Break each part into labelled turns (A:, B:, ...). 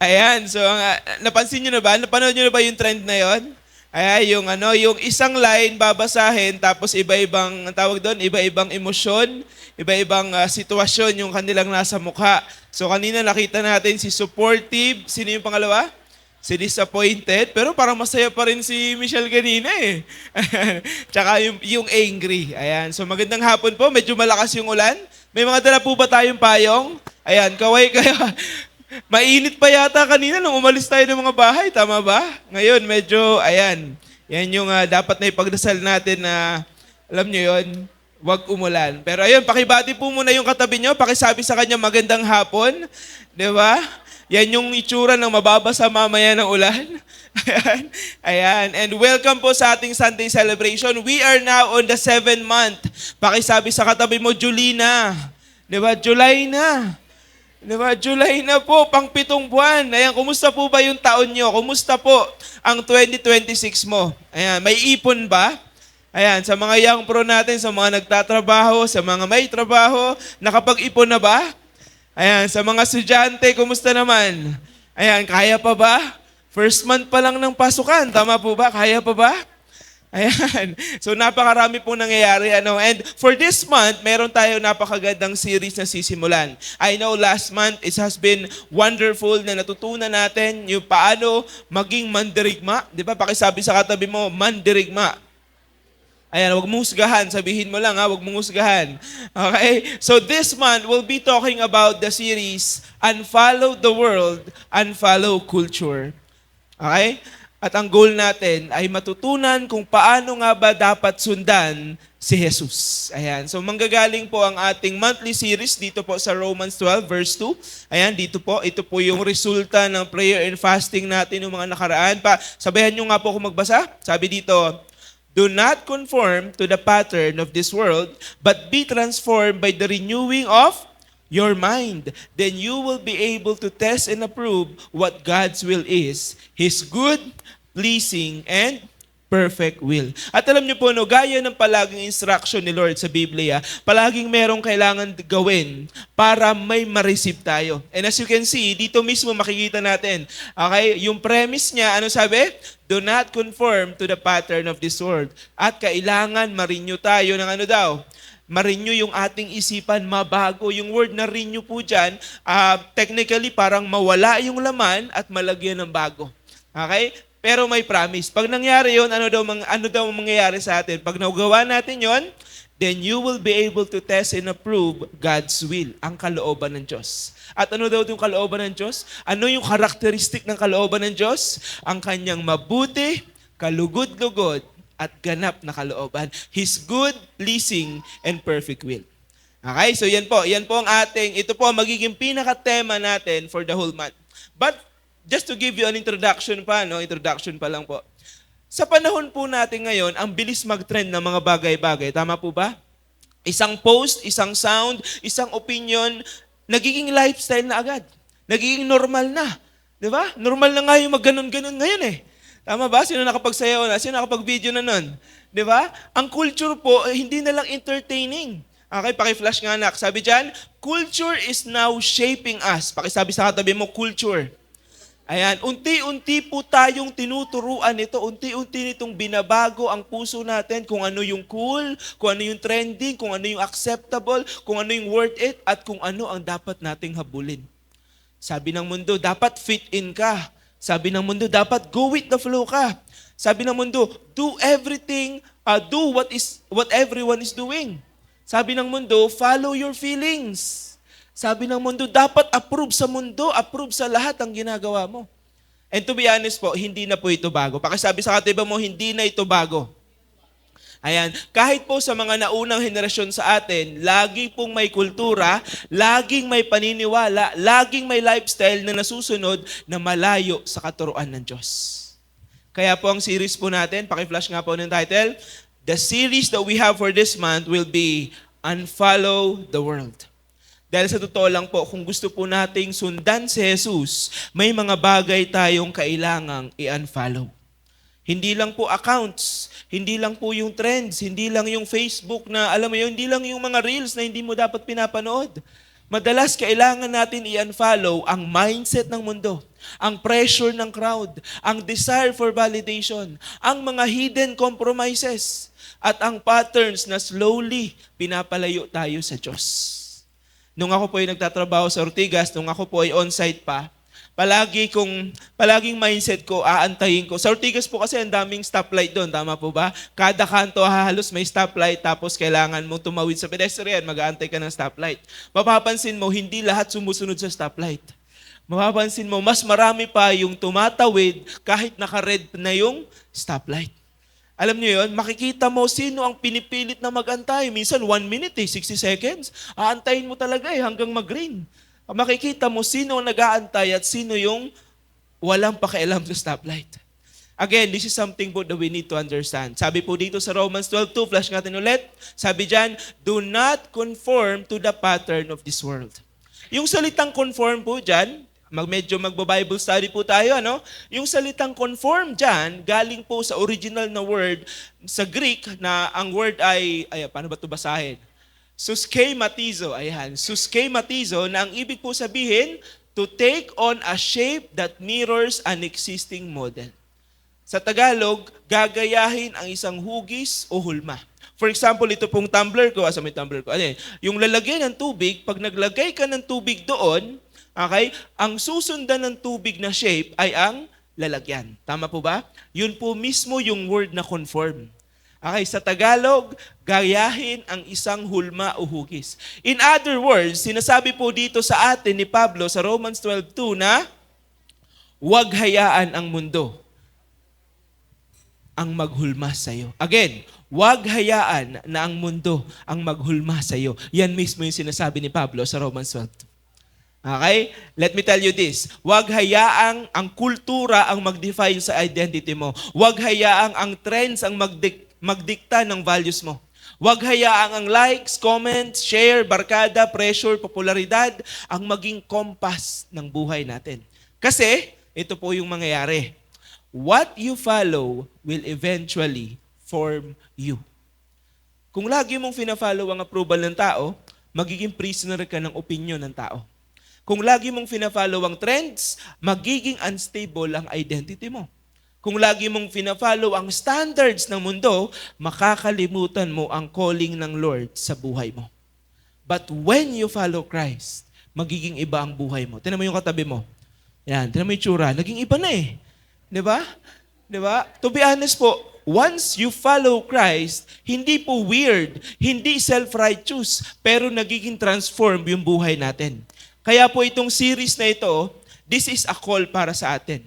A: Ayan, so napansin nyo na ba? Napanood nyo na ba yung trend na yon? Ayan, yung isang line babasahin tapos iba-ibang, ang tawag doon, iba-ibang emosyon, iba-ibang sitwasyon yung kanilang nasa mukha. So kanina nakita natin si supportive, sino yung pangalawa? Si disappointed, pero parang masaya pa rin si Michelle kanina eh. Tsaka yung angry. Ayan, so magandang hapon po, medyo malakas yung ulan. May mga dala po ba tayong payong? Ayan, kaway kayo. Mainit pa yata kanina nung umalis tayo ng mga bahay, tama ba? Ngayon, medyo, ayan, yan yung dapat na ipagdasal natin na, alam nyo yon, wag umulan. Pero ayun, pakibati po muna yung katabi nyo, pakisabi sa kanya magandang hapon, di ba? Yan yung itsura ng mababasa mamaya ng ulan. Ayan, ayan. And welcome po sa ating Sunday celebration. We are now on the 7th month. Pakisabi sa katabi mo, Julina. Di ba? July na. Diba? July na po, pang 7 buwan. Ayan, kumusta po ba yung taon nyo? Kumusta po ang 2026 mo? Ayan, may ipon ba? Ayan, sa mga young pro natin, sa mga nagtatrabaho, sa mga may trabaho, nakapag-ipon na ba? Ayan, sa mga estudyante, kumusta naman? Ayan, kaya pa ba? First month pa lang ng pasukan, tama po ba? Kaya pa ba? Ayan. So napakarami pong nangyayari. And for this month, meron tayo napakagandang series na sisimulan. I know last month, it has been wonderful na natutunan natin yung paano maging mandirigma. Di ba? Pakisabi sa katabi mo, mandirigma. Ayan, huwag mong husgahan. Sabihin mo lang huwag mong husgahan. Okay? So this month, we'll be talking about the series, Unfollow the World, Unfollow Culture. Okay? At ang goal natin ay matutunan kung paano nga ba dapat sundan si Jesus. Ayan. So manggagaling po ang ating monthly series dito po sa Romans 12 verse 2. Ayan, dito po. Ito po yung resulta ng prayer and fasting natin ng mga nakaraan. Sabihan nyo nga po kung magbasa. Sabi dito, do not conform to the pattern of this world, but be transformed by the renewing of your mind. Then you will be able to test and approve what God's will is, His good, pleasing, and perfect will. At alam niyo po, gaya ng palaging instruction ni Lord sa Biblia, palaging merong kailangan gawin para may ma-receive tayo. And as you can see, dito mismo makikita natin, okay, yung premise niya, ano sabi? Do not conform to the pattern of this world. At kailangan ma-renew tayo ng ano daw? Ma-renew yung ating isipan, mabago. Yung word na renew po dyan, technically parang mawala yung laman at malagyan ng bago. Okay? Pero may promise. Pag nangyari yun, ano daw mangyayari sa atin? Pag nagawa natin yon, then you will be able to test and approve God's will, ang kalooban ng Diyos. At ano daw yung kalooban ng Diyos? Ano yung karakteristik ng kalooban ng Diyos? Ang kanyang mabuti, kalugod-lugod, at ganap na kalooban. His good, pleasing, and perfect will. Okay, so yan po ang ito po ang magiging pinaka-tema natin for the whole month. But just to give you an introduction pa lang po. Sa panahon po natin ngayon, ang bilis mag-trend ng mga bagay-bagay. Tama po ba? Isang post, isang sound, isang opinion, nagiging lifestyle na agad. Nagiging normal na. Di ba? Normal na nga yung mag-ganon-ganon ngayon eh. Tama ba? Sino nakapagsayaw na? Sino nakapag-video na nun? Di ba? Ang culture po, hindi na lang entertaining. Okay, paki-flash nga anak. Sabi dyan, culture is now shaping us. Pakisabi sa katabi mo, culture. Ayan, unti-unti po tayong tinuturuan ito, unti-unti nitong binabago ang puso natin kung ano yung cool, kung ano yung trending, kung ano yung acceptable, kung ano yung worth it, at kung ano ang dapat nating habulin. Sabi ng mundo, dapat fit in ka. Sabi ng mundo, dapat go with the flow ka. Sabi ng mundo, do everything, do what everyone is doing. Sabi ng mundo, follow your feelings. Sabi ng mundo, dapat approve sa mundo, approve sa lahat ang ginagawa mo. And to be honest po, hindi na po ito bago. Pakisabi sa katiba mo, hindi na ito bago. Ayan, kahit po sa mga naunang henerasyon sa atin, lagi pong may kultura, laging may paniniwala, laging may lifestyle na nasusunod na malayo sa katuruan ng Diyos. Kaya po ang series po natin, paki-flash nga po ng title, the series that we have for this month will be Unfollow the World. Dahil sa totoo lang po, kung gusto po nating sundan si Jesus, may mga bagay tayong kailangang i-unfollow. Hindi lang po accounts, hindi lang po yung trends, hindi lang yung Facebook na, alam mo yun, hindi lang yung mga reels na hindi mo dapat pinapanood. Madalas kailangan natin i-unfollow ang mindset ng mundo, ang pressure ng crowd, ang desire for validation, ang mga hidden compromises, at ang patterns na slowly pinapalayo tayo sa Diyos. Nung ako po ay nagtatrabaho sa Ortigas, nung ako po ay on-site pa, palaging mindset ko, aantayin ko. Sa Ortigas po kasi ang daming stoplight doon, tama po ba? Kada kanto halos may stoplight, tapos kailangan mo tumawid sa pedestrian, mag-aantay ka ng stoplight. Mapapansin mo, hindi lahat sumusunod sa stoplight. Mapapansin mo, mas marami pa yung tumatawid kahit naka-red na yung stoplight. Alam niyo yun, makikita mo sino ang pinipilit na mag-antay. Minsan 1 minute 60 seconds. Aantayin mo talaga hanggang mag-green. Makikita mo sino ang nag-aantay at sino yung walang pakialam sa stoplight. Again, this is something po that we need to understand. Sabi po dito sa Romans 12:2, flash natin ulit. Sabi dyan, do not conform to the pattern of this world. Yung salitang conform po dyan, medyo magbo-Bible study po tayo, ano? Yung salitang conform dyan, galing po sa original na word sa Greek na ang word ay paano ba ito basahin? Suskematizo, ayan. Suskematizo na ang ibig po sabihin, to take on a shape that mirrors an existing model. Sa Tagalog, gagayahin ang isang hugis o hulma. For example, ito pong tumbler ko, may tumbler ko. Ano, yung lalagyan ng tubig, pag naglagay ka ng tubig doon, okay, ang susundan ng tubig na shape ay ang lalagyan. Tama po ba? Yun po mismo yung word na conform. Okay, sa Tagalog, gayahin ang isang hulma o hugis. In other words, sinasabi po dito sa atin ni Pablo sa Romans 12:2 na huwag hayaan ang mundo ang maghulma sa iyo. Again, huwag hayaan na ang mundo ang maghulma sa iyo. Yan mismo yung sinasabi ni Pablo sa Romans 12:2. Okay? Let me tell you this. Huwag hayaang ang kultura ang mag-define sa identity mo. Huwag hayaang ang trends ang magdikta ng values mo. Huwag hayaang ang likes, comments, share, barkada, pressure, popularidad ang maging kompas ng buhay natin. Kasi, ito po yung mangyayari. What you follow will eventually form you. Kung lagi mong fina-follow ang approval ng tao, magiging prisoner ka ng opinion ng tao. Kung lagi mong fina-follow ang trends, magiging unstable ang identity mo. Kung lagi mong fina-follow ang standards ng mundo, makakalimutan mo ang calling ng Lord sa buhay mo. But when you follow Christ, magiging iba ang buhay mo. Tingnan mo yung katabi mo. Yan, tingnan mo yung tsura. Naging iba na eh. Diba? Diba? To be honest po, once you follow Christ, hindi po weird, hindi self-righteous, pero nagiging transform yung buhay natin. Kaya po itong series na ito, this is a call para sa atin.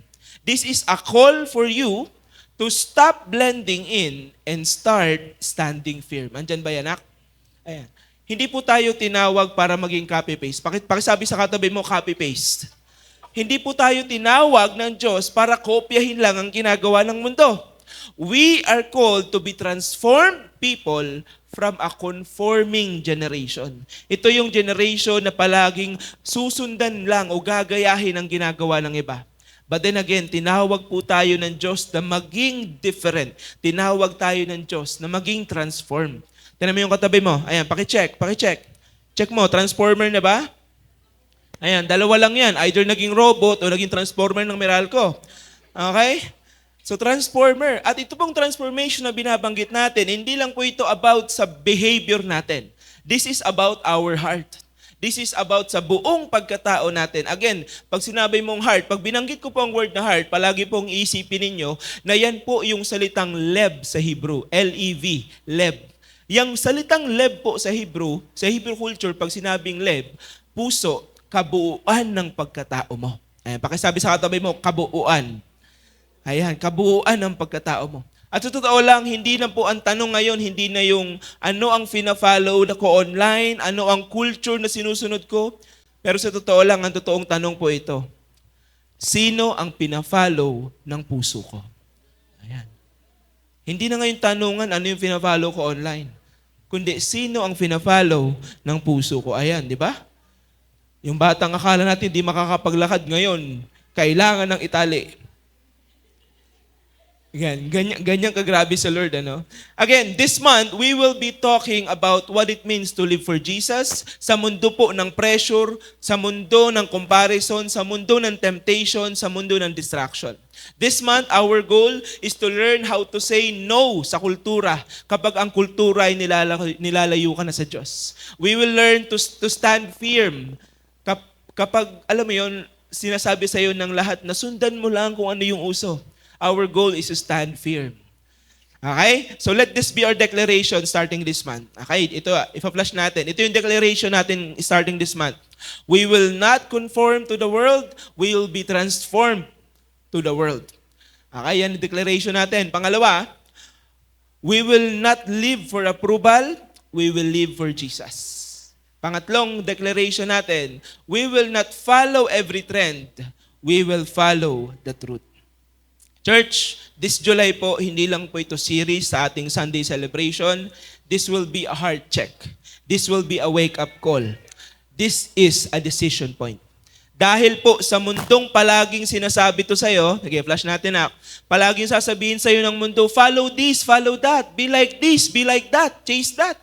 A: This is a call for you to stop blending in and start standing firm. Andyan ba yan, anak? Ayan. Hindi po tayo tinawag para maging copy-paste. Pakisabi sa katabi mo, copy-paste. Hindi po tayo tinawag ng Diyos para kopyahin lang ang ginagawa ng mundo. We are called to be transformed people from a conforming generation. Ito yung generation na palaging susundan lang o gagayahin ang ginagawa ng iba. But then again, tinawag po tayo ng Diyos na maging different. Tinawag tayo ng Diyos na maging transform. Tignan mo yung katabi mo. Ayan, pakicheck. Check mo, transformer na ba? Ayan, dalawa lang yan. Either naging robot o naging transformer ng Meralco. Okay? So transformer. At ito pong transformation na binabanggit natin, hindi lang po ito about sa behavior natin. This is about our heart. This is about sa buong pagkatao natin. Again, pag sinabi mong heart, pag binanggit ko po ang word na heart, palagi pong iisipin ninyo na yan po yung salitang leb sa Hebrew. L-E-V, leb. Yang salitang leb po sa Hebrew culture, pag sinabing leb, puso, kabuuan ng pagkatao mo. Ayan, pakisabi sa katabi mo, kabuuan. Ayan, kabuuan ng pagkatao mo. At sa totoo lang, hindi na po ang tanong ngayon, hindi na yung ano ang fina-follow ko online, ano ang culture na sinusunod ko. Pero sa totoo lang, ang totoong tanong po ito, sino ang pina-follow ng puso ko? Ayan. Hindi na ngayon tanungan ano yung fina-follow ko online, kundi sino ang fina-follow ng puso ko. Ayan, di ba? Yung batang akala natin di makakapaglakad ngayon, kailangan ng itali. Ganyan kagrabe sa Lord, ano? Again, this month, we will be talking about what it means to live for Jesus sa mundo po ng pressure, sa mundo ng comparison, sa mundo ng temptation, sa mundo ng distraction. This month, our goal is to learn how to say no sa kultura kapag ang kultura ay nilalayo ka na sa Diyos. We will learn to stand firm kapag, alam mo yun, sinasabi sa iyo ng lahat na sundan mo lang kung ano yung uso. Our goal is to stand firm. Okay? So let this be our declaration starting this month. Okay? Ito, ipa-flash natin. Ito yung declaration natin starting this month. We will not conform to the world. We will be transformed to the world. Okay? Yan yung declaration natin. Pangalawa, we will not live for approval. We will live for Jesus. Pangatlong declaration natin, we will not follow every trend. We will follow the truth. Church, this July po, hindi lang po ito series sa ating Sunday celebration. This will be a heart check. This will be a wake-up call. This is a decision point. Dahil po sa mundong palaging sinasabi to sa'yo, flash natin na, palaging sasabihin sa'yo ng mundo, follow this, follow that, be like this, be like that, chase that.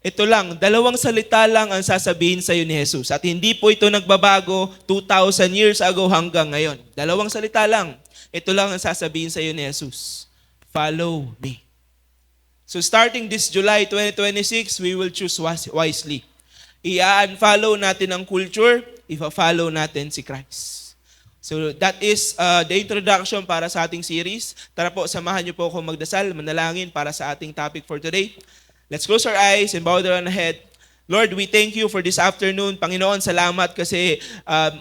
A: Ito lang, dalawang salita lang ang sasabihin sa'yo ni Jesus. At hindi po ito nagbabago 2,000 years ago hanggang ngayon. Dalawang salita lang. Ito lang ang sasabihin sa iyo ni Jesus. Follow me. So starting this July 2026, we will choose wisely. I-unfollow natin ang culture, i-follow natin si Christ. So that is the introduction para sa ating series. Tara po, samahan niyo po ako magdasal, manalangin para sa ating topic for today. Let's close our eyes and bow down our head. Lord, we thank you for this afternoon. Panginoon, salamat kasi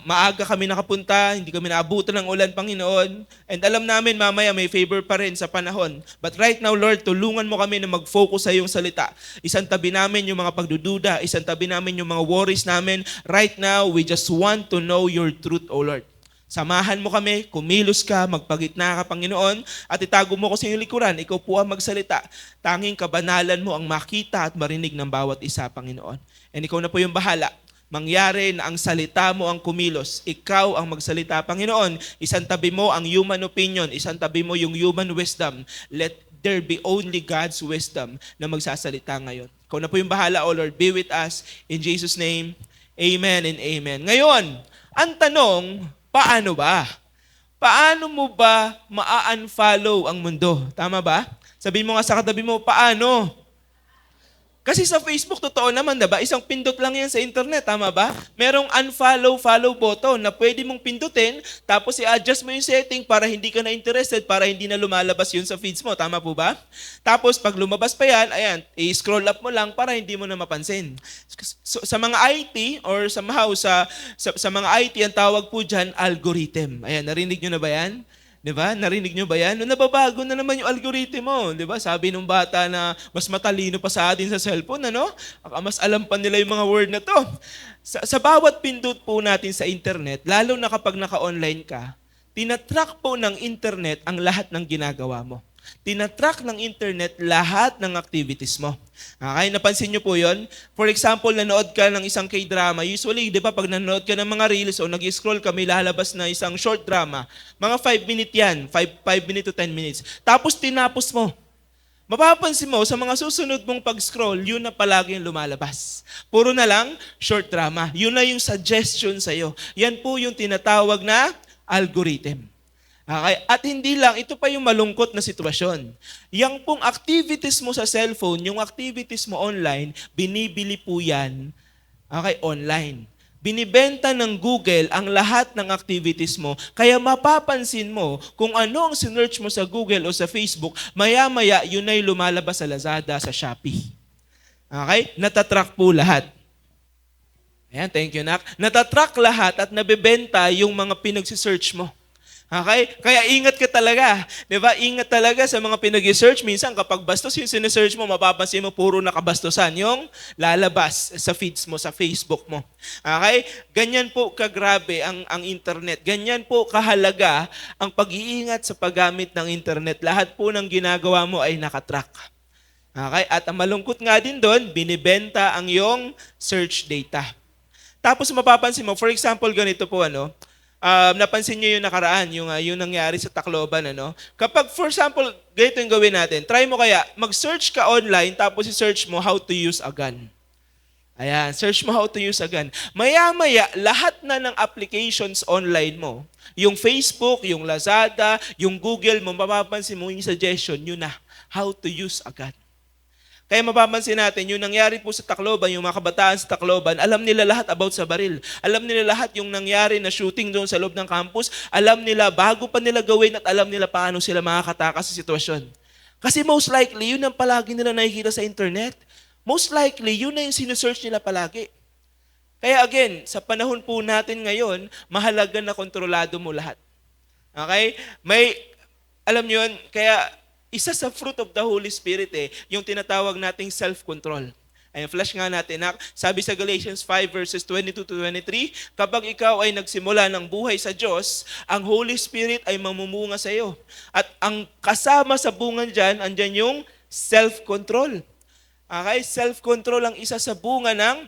A: maaga kami nakapunta, hindi kami naabutan ng ulan, Panginoon. And alam namin mamaya may favor pa rin sa panahon. But right now, Lord, tulungan mo kami na mag-focus sa iyong salita. Isang tabi namin yung mga pagdududa, isang tabi namin yung mga worries namin. Right now, we just want to know your truth, O Lord. Samahan mo kami, kumilos ka, magpagitna ka, Panginoon, at itago mo ko sa iyong likuran. Ikaw po ang magsalita. Tanging kabanalan mo ang makita at marinig ng bawat isa, Panginoon. And ikaw na po yung bahala. Mangyari na ang salita mo ang kumilos. Ikaw ang magsalita, Panginoon. Isang tabi mo ang human opinion. Isang tabi mo yung human wisdom. Let there be only God's wisdom na magsasalita ngayon. Ikaw na po yung bahala, O Lord. Be with us. In Jesus' name, amen and amen. Ngayon, ang tanong, paano ba? Paano mo ba ma-unfollow ang mundo? Tama ba? Sabihin mo nga sa katabi mo, paano? Kasi sa Facebook, totoo naman, diba? Isang pindot lang yan sa internet, tama ba? Merong unfollow, follow button na pwede mong pindutin, tapos i-adjust mo yung setting para hindi ka na interested, para hindi na lumalabas yun sa feeds mo, tama po ba? Tapos pag lumabas pa yan, ayan, i-scroll up mo lang para hindi mo na mapansin. So, sa mga IT or somehow sa mga IT, ang tawag po dyan, algorithm. Ayan, narinig nyo na ba yan? Diba? Narinig nyo ba yan? No, nababago na naman yung algorithm mo. Diba? Sabi nung bata na mas matalino pa sa atin sa cellphone, ano? Mas alam pa nila yung mga word na to. Sa bawat pindot po natin sa internet, lalo na kapag naka-online ka, tinatrack po ng internet ang lahat ng ginagawa mo. Tinatrack ng internet lahat ng activities mo. Okay, napansin nyo po yon? For example, nanood ka ng isang K-drama. Usually, di ba, pag nanood ka ng mga reels o nag-scroll ka, may lalabas na isang short drama. Mga 5 minutes yan, 5 minutes to 10 minutes. Tapos tinapos mo. Mapapansin mo, sa mga susunod mong pag-scroll, yun na palagi yung lumalabas. Puro na lang short drama. Yun na yung suggestion sa'yo. Yan po yung tinatawag na algorithm. Okay? At hindi lang, ito pa yung malungkot na sitwasyon. Yang pong activities mo sa cellphone, yung activities mo online, binibili po yan, okay, online. Binibenta ng Google ang lahat ng activities mo, kaya mapapansin mo kung ano ang sinearch mo sa Google o sa Facebook, maya-maya yun ay lumalabas sa Lazada, sa Shopee. Okay? Natatrack po lahat. Ayan, thank you, Nak. Natatrack lahat at nabebenta yung mga pinagsisearch mo. Okay? Kaya ingat ka talaga. Diba? Ingat talaga sa mga pinag-search. Minsan kapag bastos yung sinesearch mo, mapapansin mo puro nakabastosan yung lalabas sa feeds mo, sa Facebook mo. Okay? Ganyan po kagrabe ang internet. Ganyan po kahalaga ang pag-iingat sa paggamit ng internet. Lahat po ng ginagawa mo ay nakatrack. Okay? At ang malungkot nga din doon, binibenta ang iyong search data. Tapos mapapansin mo, for example, ganito po, napansin niyo yung nakaraan, yung nangyari sa Tacloban, ano? Kapag, for example, ganito yung gawin natin, try mo kaya, mag-search ka online, tapos i-search mo how to use a gun. Ayan, search mo how to use a gun. Maya-maya, lahat na ng applications online mo, yung Facebook, yung Lazada, yung Google mo, mapapansin mo yung suggestion, yun na, how to use a gun. Kaya mapapansin natin, yung nangyari po sa Tacloban, yung mga kabataan sa Tacloban, alam nila lahat about sa baril. Alam nila lahat yung nangyari na shooting doon sa loob ng campus. Alam nila, bago pa nila gawin at alam nila paano sila makakatakas sa sitwasyon. Kasi most likely, yun ang palagi nila nakikita sa internet. Most likely, yun na yung sinesearch nila palagi. Kaya again, sa panahon po natin ngayon, mahalaga na kontrolado mo lahat. Okay? Alam nyo yun, kaya isa sa fruit of the Holy Spirit yung tinatawag nating self-control. Ayun, flash nga natin. Sabi sa Galatians 5 verses 22 to 23, kapag ikaw ay nagsimula ng buhay sa Diyos, ang Holy Spirit ay mamumunga sa iyo. At ang kasama sa bunga dyan, andyan yung self-control. Okay? Self-control ang isa sa bunga ng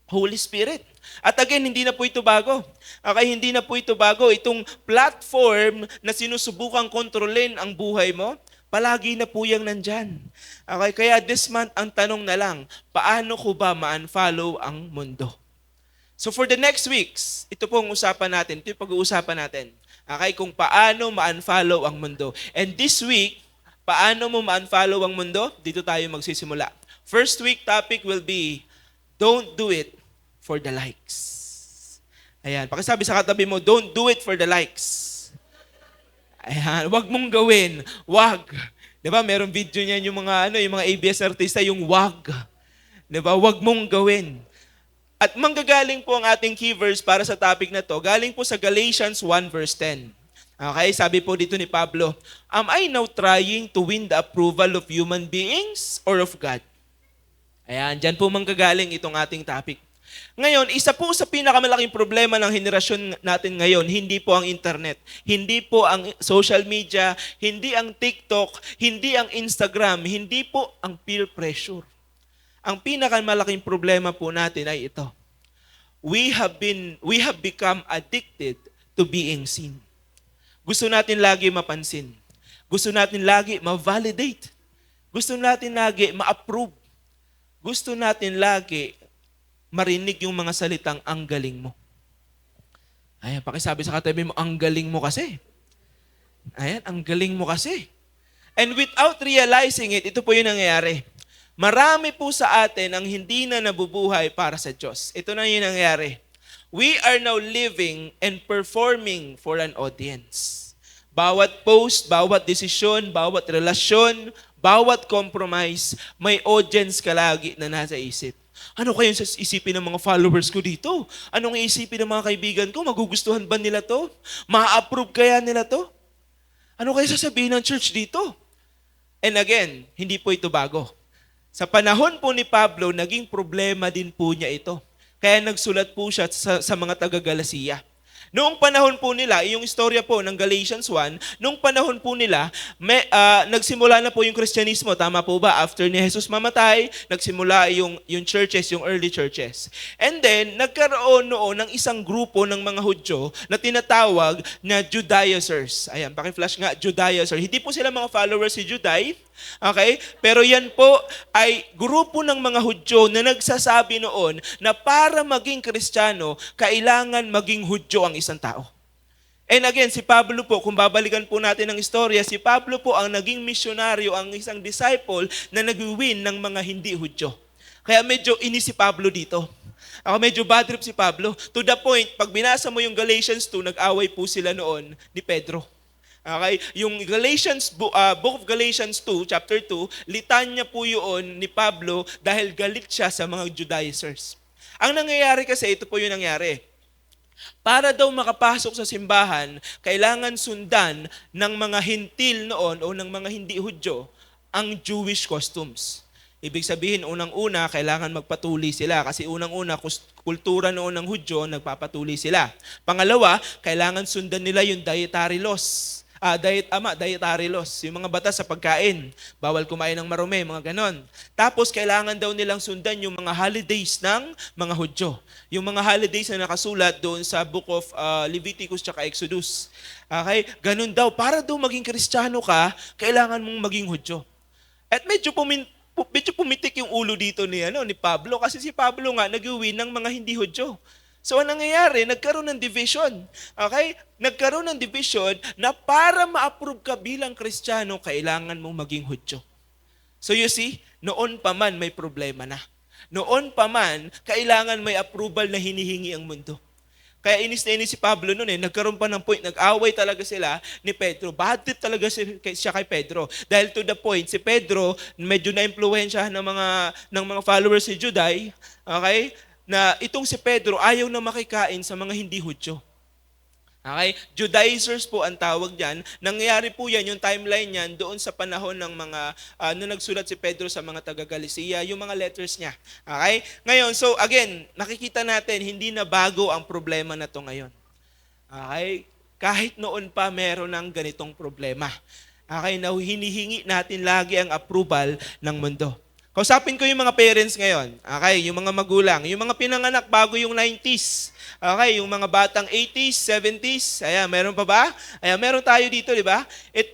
A: Holy Spirit. At again, hindi na po ito bago. Okay, hindi na po ito bago. Itong platform na sinusubukang kontrolin ang buhay mo, palagi na po yung nandyan. Okay, kaya this month, ang tanong na lang, paano ko ba ma-unfollow ang mundo? So for the next weeks, ito po ang usapan natin, ito yung pag-uusapan natin. Okay, kung paano ma-unfollow ang mundo. And this week, paano mo ma-unfollow ang mundo? Dito tayo magsisimula. First week topic will be, don't do it for the likes. Ayan, pakisabi sa katabi mo, don't do it for the likes. Ayan, wag mong gawin. Wag. 'Di ba? Merong video niyan yung mga ABS artista yung wag. 'Di ba? Wag mong gawin. At manggagaling po ang ating key verse para sa topic na to. Galing po sa Galatians 1 verse 10. Okay, sabi po dito ni Pablo, am I now trying to win the approval of human beings or of God? Ayan, dyan po manggagaling itong ating topic. Ngayon, isa po sa pinakamalaking problema ng henerasyon natin ngayon, hindi po ang internet, hindi po ang social media, hindi ang TikTok, hindi ang Instagram, hindi po ang peer pressure. Ang pinakamalaking problema po natin ay ito. We have become addicted to being seen. Gusto natin lagi mapansin. Gusto natin lagi ma-validate. Gusto natin lagi ma-approve. Gusto natin lagi marinig yung mga salitang, ang galing mo. Ayan, pakisabi sa katabi mo, ang galing mo kasi. Ayan, ang galing mo kasi. And without realizing it, ito po yung nangyayari. Marami po sa atin ang hindi na nabubuhay para sa Diyos. Ito na yung nangyayari. We are now living and performing for an audience. Bawat post, bawat desisyon, bawat relasyon, bawat compromise, may audience ka lagi na nasa isip. Ano kaya yung isipin ng mga followers ko dito? Anong iisipin ng mga kaibigan ko? Magugustuhan ba nila to? Ma-approve kaya nila to? Ano kaya sasabihin ng church dito? And again, hindi po ito bago. Sa panahon po ni Pablo, naging problema din po niya ito. Kaya nagsulat po siya sa mga taga-Galacia. Noong panahon po nila, yung istorya po ng Galatians 1, noong panahon po nila, nagsimula na po yung Kristyanismo. Tama po ba? After ni Jesus mamatay, nagsimula yung churches, yung early churches. And then, nagkaroon noon ng isang grupo ng mga Hudyo na tinatawag na Judaizers. Ayan, paki-flash nga, Judaizers. Hindi po sila mga followers si Juday, okay? Pero yan po ay grupo ng mga Hudyo na nagsasabi noon na para maging Kristiyano, kailangan maging Hudyo ang isang tao. And again, si Pablo po, kung babalikan po natin ang istorya, si Pablo po ang naging misyonaryo, ang isang disciple na nag-win ng mga hindi Hudyo. Kaya medyo si Pablo dito. Medyo bad trip si Pablo. To the point, pag binasa mo yung Galatians 2, nag-away po sila noon ni Pedro. Okay? Yung Book of Galatians 2, chapter 2, litanya po yun ni Pablo dahil galit siya sa mga Judaizers. Ang nangyayari kasi, ito po yung nangyari. Para daw makapasok sa simbahan, kailangan sundan ng mga hintil noon o ng mga hindi Hudyo ang Jewish customs. Ibig sabihin, unang-una, kailangan magpatuli sila kasi unang-una, kultura noon ng Hudyo, nagpapatuli sila. Pangalawa, kailangan sundan nila yung dietary laws. dietary laws, yung mga batas sa pagkain. Bawal kumain ng marumi, mga ganon. Tapos kailangan daw nilang sundan yung mga holidays ng mga Hudyo. Yung mga holidays na nakasulat doon sa Book of Leviticus tsaka Exodus. Okay? Ganun daw. Para daw maging Kristiyano ka, kailangan mong maging Hudyo. At medyo pumitik yung ulo dito ni Pablo kasi si Pablo nga nag-uwi ng mga hindi Hudyo. So, anong nangyayari? Nagkaroon ng division. Okay? Nagkaroon ng division na para ma-approve ka bilang Kristiyano, kailangan mong maging Hudyo. So, you see, noon pa man may problema na. Noon pa man, kailangan may approval na hinihingi ang mundo. Kaya inis na inis si Pablo noon nagkaroon pa ng point, nag-away talaga sila ni Pedro. Bad trip talaga siya kay Pedro. Dahil to the point, si Pedro, medyo na-impluwensyahan ng mga followers si Juday, okay? Na itong si Pedro ayaw na makikain sa mga hindi Hudyo. Okay? Judaizers po ang tawag diyan. Nangyayari po yan, yung timeline niyan, doon sa panahon ng mga, nung nagsulat si Pedro sa mga taga-Galicia, yung mga letters niya. Okay? Ngayon, so again, nakikita natin, hindi na bago ang problema na to ngayon. Okay? Kahit noon pa meron ng ganitong problema. Okay? Na hinihingi natin lagi ang approval ng mundo. Kausapin ko yung mga parents ngayon. Okay? Yung mga magulang. Yung mga pinanganak bago yung 90s. Okay, yung mga batang 80s, 70s, ayan, meron pa ba? Ayan, meron tayo dito, di ba?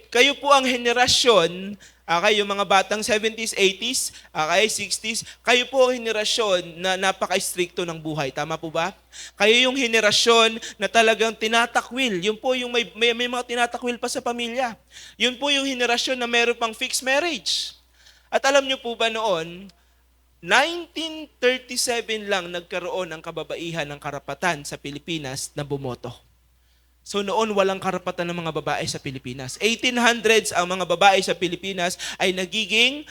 A: Kayo po ang henerasyon, okay, yung mga batang 70s, 80s, okay, 60s, kayo po ang henerasyon na napaka-stricto ng buhay. Tama po ba? Kayo yung henerasyon na talagang tinatakwil. Yun po yung may mga tinatakwil pa sa pamilya. Yun po yung henerasyon na meron pang fixed marriage. At alam nyo po ba noon, 1937 lang nagkaroon ng kababaihan ng karapatan sa Pilipinas na bumoto. So noon walang karapatan ng mga babae sa Pilipinas. 1800s ang mga babae sa Pilipinas ay nagiging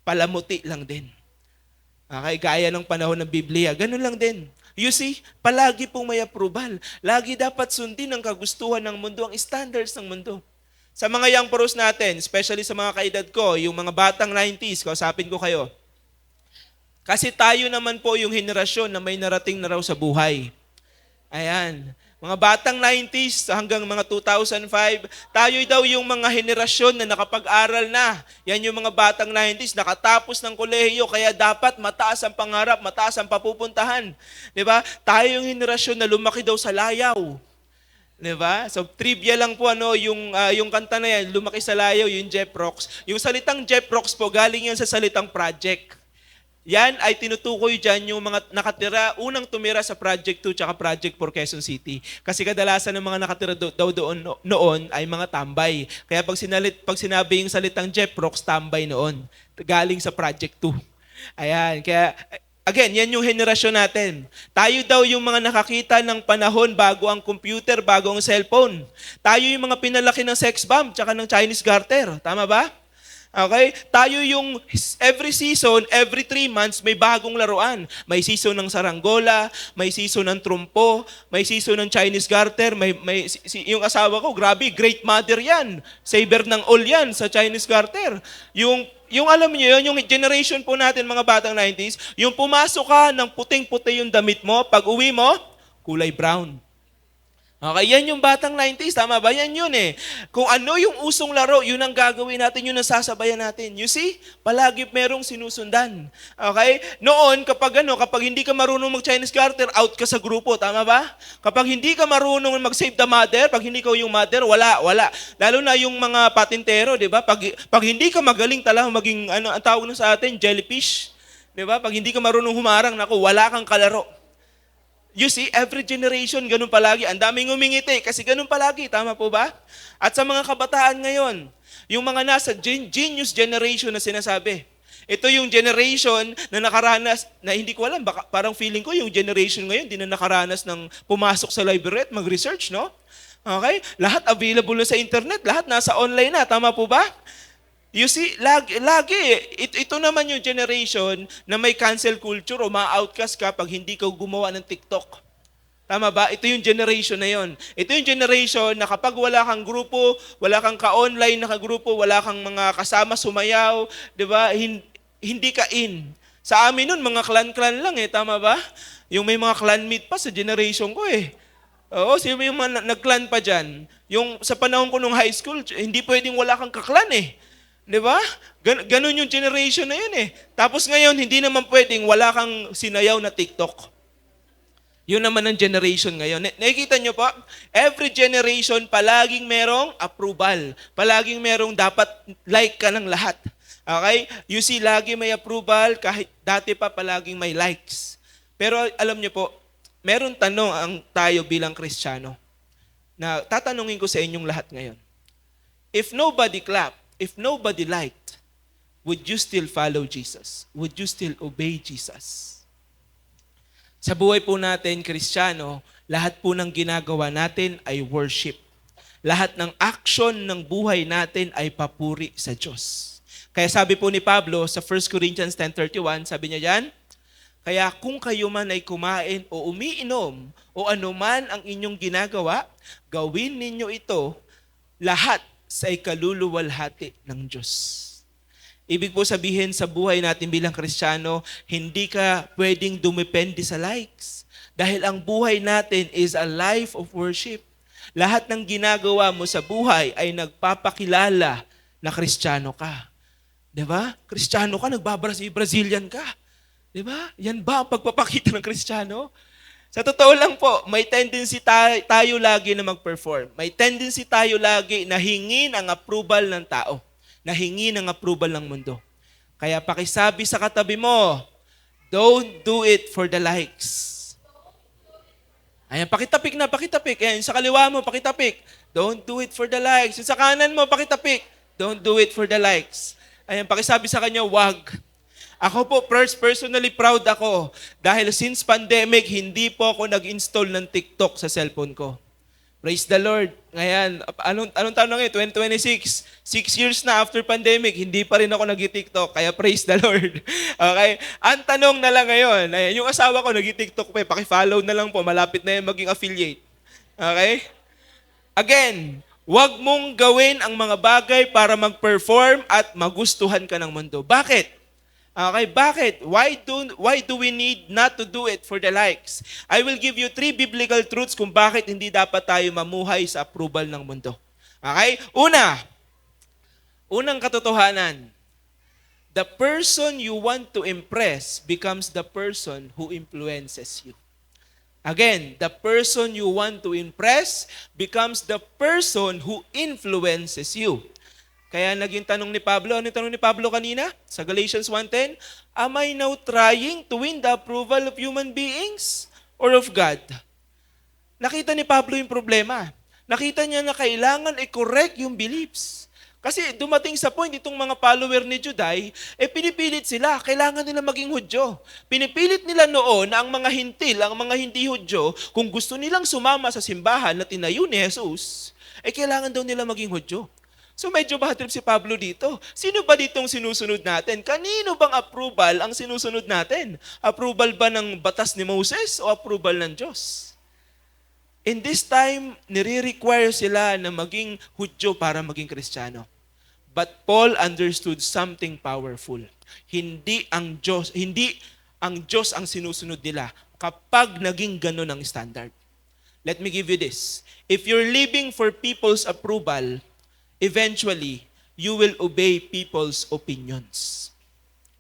A: palamuti lang din. Okay, gaya ng panahon ng Biblia, ganun lang din. You see, palagi pong may approval. Lagi dapat sundin ang kagustuhan ng mundo, ang standards ng mundo. Sa mga young pros natin, especially sa mga kaedad ko, yung mga batang 90s, kausapin ko kayo. Kasi tayo naman po yung henerasyon na may narating na raw sa buhay. Ayan. Mga batang 90s hanggang mga 2005, tayo daw yung mga henerasyon na nakapag-aral na. Yan yung mga batang 90s, nakatapos ng kolehiyo, kaya dapat mataas ang pangarap, mataas ang papupuntahan. Diba? Tayo yung henerasyon na lumaki daw sa layaw. Diba? So trivia lang po yung kanta na yan, lumaki sa layaw, yung Jeff Rocks. Yung salitang Jeff Rocks po, galing yan sa salitang project. Yan ay tinutukoy dyan yung mga nakatira, unang tumira sa Project 2 tsaka Project 4 Quezon City. Kasi kadalasan ng mga nakatira daw doon noon ay mga tambay. Kaya pag sinabi yung salitang Jeff Rocks, tambay noon. Galing sa Project 2. Ayan, kaya again, yan yung henerasyon natin. Tayo daw yung mga nakakita ng panahon bago ang computer, bago ang cellphone. Tayo yung mga pinalaki ng sex bomb tsaka ng Chinese garter. Tama ba? Okay? Tayo yung every season, every 3 months, may bagong laruan. May season ng saranggola, may season ng trumpo, may season ng Chinese garter, yung asawa ko, grabe, great mother yan. Saber ng all yan sa Chinese garter. Yung alam niyo yun, yung generation po natin, mga batang 90s, yung pumasok ka ng puting-puti yung damit mo, pag uwi mo, kulay brown. Okay, yan yung batang 90s, tama ba? Yan yun eh. Kung ano yung usong laro, yun ang gagawin natin, yun ang sasabayan natin. You see? Palagi merong sinusundan. Okay? Noon, kapag hindi ka marunong mag-Chinese garter, out ka sa grupo, tama ba? Kapag hindi ka marunong mag-save the mother, pag hindi ka yung mother, wala. Lalo na yung mga patintero, di ba? Pag hindi ka magaling talaga maging, ang tawag na sa atin, jellyfish. Di ba? Pag hindi ka marunong humarang, naku, wala kang kalaro. You see, every generation, ganun palagi. Ang daming umingiti kasi ganun palagi. Tama po ba? At sa mga kabataan ngayon, yung mga nasa genius generation na sinasabi, ito yung generation na nakaranas, na hindi ko alam, baka, parang feeling ko yung generation ngayon, di na nakaranas ng pumasok sa library at mag-research, no? Okay? Lahat available na sa internet, lahat nasa online na. Tama po ba? You see, ito naman yung generation na may cancel culture o ma-outcast ka pag hindi ka gumawa ng TikTok. Tama ba? Ito yung generation na yon. Ito yung generation na kapag wala kang grupo, wala kang ka-online na grupo, wala kang mga kasama sumayaw, di ba? Hindi ka in. Sa amin nun, mga clan-clan lang eh, tama ba? Yung may mga clan meet pa sa generation ko eh. Oo, sino yung mga nag-clan pa dyan? Yung sa panahon ko nung high school, hindi pwedeng wala kang kaklan eh. Di ba? Ganun yung generation na yun eh. Tapos ngayon, hindi naman pwedeng wala kang sinayaw na TikTok. Yun naman ang generation ngayon. Nakikita nyo po, every generation palaging merong approval. Palaging merong dapat like ka ng lahat. Okay? You see, lagi may approval, kahit dati pa palaging may likes. Pero alam nyo po, meron tanong ang tayo bilang Kristiyano na tatanungin ko sa inyong lahat ngayon. If nobody clapped, if nobody liked, would you still follow Jesus? Would you still obey Jesus? Sa buhay po natin, Kristiyano, lahat po ng ginagawa natin ay worship. Lahat ng action ng buhay natin ay papuri sa Diyos. Kaya sabi po ni Pablo sa 1 Corinthians 10:31, sabi niya diyan, kaya kung kayo man ay kumain o umiinom o anuman ang inyong ginagawa, gawin ninyo ito lahat sa ikaluluwalhati ng Diyos. Ibig po sabihin sa buhay natin bilang Kristiyano, hindi ka pwedeng dumepende sa likes. Dahil ang buhay natin is a life of worship. Lahat ng ginagawa mo sa buhay ay nagpapakilala na Kristiyano ka. Diba? Kristiyano ka, Brazilian ka. Diba? Yan ba ang pagpapakita ng Kristiyano? Sa totoo lang po, may tendency tayo lagi na mag-perform. May tendency tayo lagi na hingin ang approval ng tao. Na hingin ang approval ng mundo. Kaya pakisabi sa katabi mo, don't do it for the likes. Ayan, pakitapik na, pakitapik. Ayan, sa kaliwa mo, pakitapik. Don't do it for the likes. Yung sa kanan mo, pakitapik. Don't do it for the likes. Ayan, pakisabi sa kanya, wag. Ako po, personally proud ako dahil since pandemic, hindi po ako nag-install ng TikTok sa cellphone ko. Praise the Lord. Ngayon, anong taon na ngayon? 2026. 6 years na after pandemic, hindi pa rin ako nag-TikTok. Kaya praise the Lord. Okay? Ang tanong na lang ngayon, yung asawa ko nag-TikTok pa, paki-follow na lang po, malapit na yung maging affiliate. Okay? Again, huwag mong gawin ang mga bagay para mag-perform at magustuhan ka ng mundo. Bakit? Okay, bakit? Why do we need not to do it for the likes? I will give you 3 biblical truths kung bakit hindi dapat tayo mamuhay sa approval ng mundo. Okay? Unang katotohanan, the person you want to impress becomes the person who influences you. Again, the person you want to impress becomes the person who influences you. Kaya naging tanong ni Pablo, ano yung tanong ni Pablo kanina? Sa Galatians 1:10, am I now trying to win the approval of human beings or of God? Nakita ni Pablo yung problema. Nakita niya na kailangan i-correct yung beliefs. Kasi dumating sa point, itong mga follower ni Juday, pinipilit sila, kailangan nila maging Hudyo. Pinipilit nila noon na ang mga hintil, ang mga hindi Hudyo, kung gusto nilang sumama sa simbahan na tinayo ni Jesus, kailangan daw nila maging Hudyo. So medyo bad trip si Pablo dito. Sino ba ditong sinusunod natin? Kanino bang approval ang sinusunod natin? Approval ba ng batas ni Moses o approval ng Diyos? In this time, nire-require sila na maging Hudyo para maging Kristiyano. But Paul understood something powerful. Hindi ang Diyos ang sinusunod nila kapag naging ganun ang standard. Let me give you this. If you're living for people's approval, eventually, you will obey people's opinions.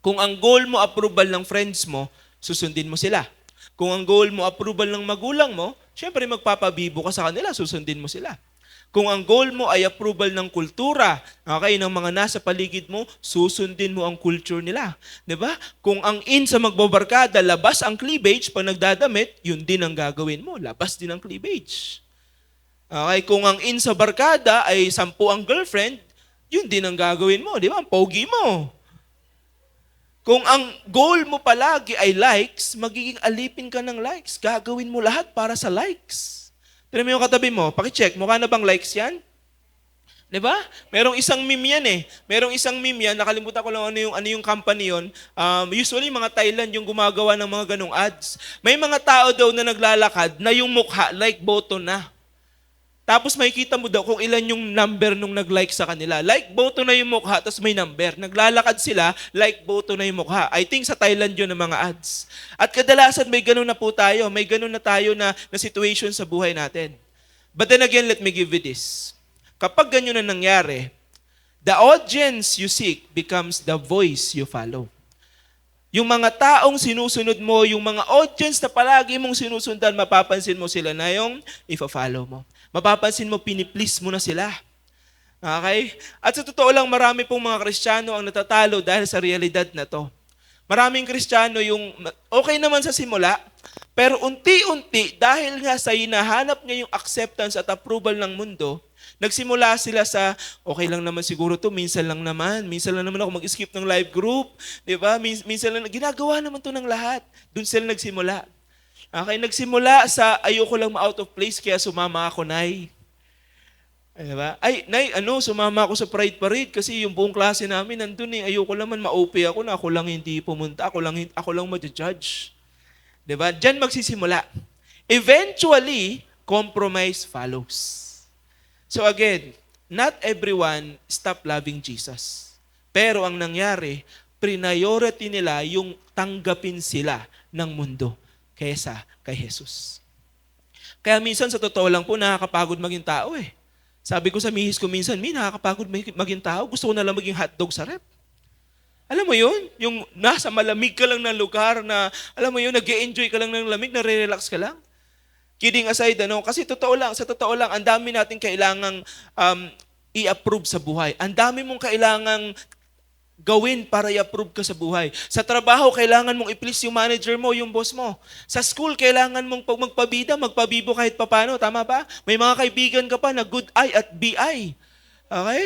A: Kung ang goal mo approval ng friends mo, susundin mo sila. Kung ang goal mo approval ng magulang mo, syempre magpapabibo ka sa kanila, susundin mo sila. Kung ang goal mo ay approval ng kultura, okay, ng mga nasa paligid mo, susundin mo ang culture nila. 'Di ba? Kung ang in sa magbabarkada, labas ang cleavage, pag nagdadamit, yun din ang gagawin mo. Labas din ang cleavage. Okay, kung ang in sa barkada ay 10 ang girlfriend, yun din ang gagawin mo, di ba? Ang pogi mo. Kung ang goal mo palagi ay likes, magiging alipin ka ng likes. Gagawin mo lahat para sa likes. Tignan mo yung katabi mo, pakicheck, mukha na bang likes yan? Di ba? Merong isang meme yan eh. Merong isang meme yan, nakalimutan ko lang ano yung company yon. Usually mga Thailand yung gumagawa ng mga ganong ads. May mga tao daw na naglalakad na yung mukha like boto na. Tapos makikita mo daw kung ilan yung number nung nag-like sa kanila. Like boto na yung mukha, tapos may number. Naglalakad sila, like boto na yung mukha. I think sa Thailand yun ang mga ads. At kadalasan may ganun na po tayo. May ganun na tayo na situation sa buhay natin. But then again, let me give you this. Kapag ganyan na nangyari, the audience you seek becomes the voice you follow. Yung mga taong sinusunod mo, yung mga audience na palagi mong sinusundan, mapapansin mo sila na yung ifa-follow mo. Mapapansin mo, piniplease mo na sila. Okay? At sa totoo lang, marami pong mga Kristiyano ang natatalo dahil sa realidad na to. Maraming Kristiyano yung okay naman sa simula, pero unti-unti, dahil nga sa hinahanap niya yung acceptance at approval ng mundo, nagsimula sila sa, okay lang naman siguro to, minsan lang naman ako mag-skip ng live group, di ba? Minsan lang, ginagawa naman to ng lahat. Doon sila nagsimula. Okay, nagsimula sa ayoko lang ma-out of place, kaya sumama ako, Nay. Ay, diba? Ay, Nay, sumama ako sa Pride Parade kasi yung buong klase namin nandun eh. Ayoko naman ma-OP ako na ako lang hindi pumunta, ako lang ma-judge. Diba? Diyan magsisimula. Eventually, compromise follows. So again, not everyone stop loving Jesus. Pero ang nangyari, priority nila yung tanggapin sila ng mundo kaysa kay Jesus. Kaya minsan sa totoo lang po, nakakapagod maging tao eh. Sabi ko sa mihis ko minsan, nakakapagod maging tao. Gusto ko na lang maging hotdog sa rep. Alam mo yun? Yung nasa malamig ka lang na lugar na, alam mo yun, nag-e-enjoy ka lang ng lamig, nare-relax ka lang. Kidding aside, kasi sa totoo lang, ang dami natin kailangang i-approve sa buhay. Ang dami mong kailangang gawin para i-approve ka sa buhay. Sa trabaho, kailangan mong i-please yung manager mo, yung boss mo. Sa school, kailangan mong magpabida, magpabibo kahit papano. Tama ba? May mga kaibigan ka pa na good eye at BI. Okay?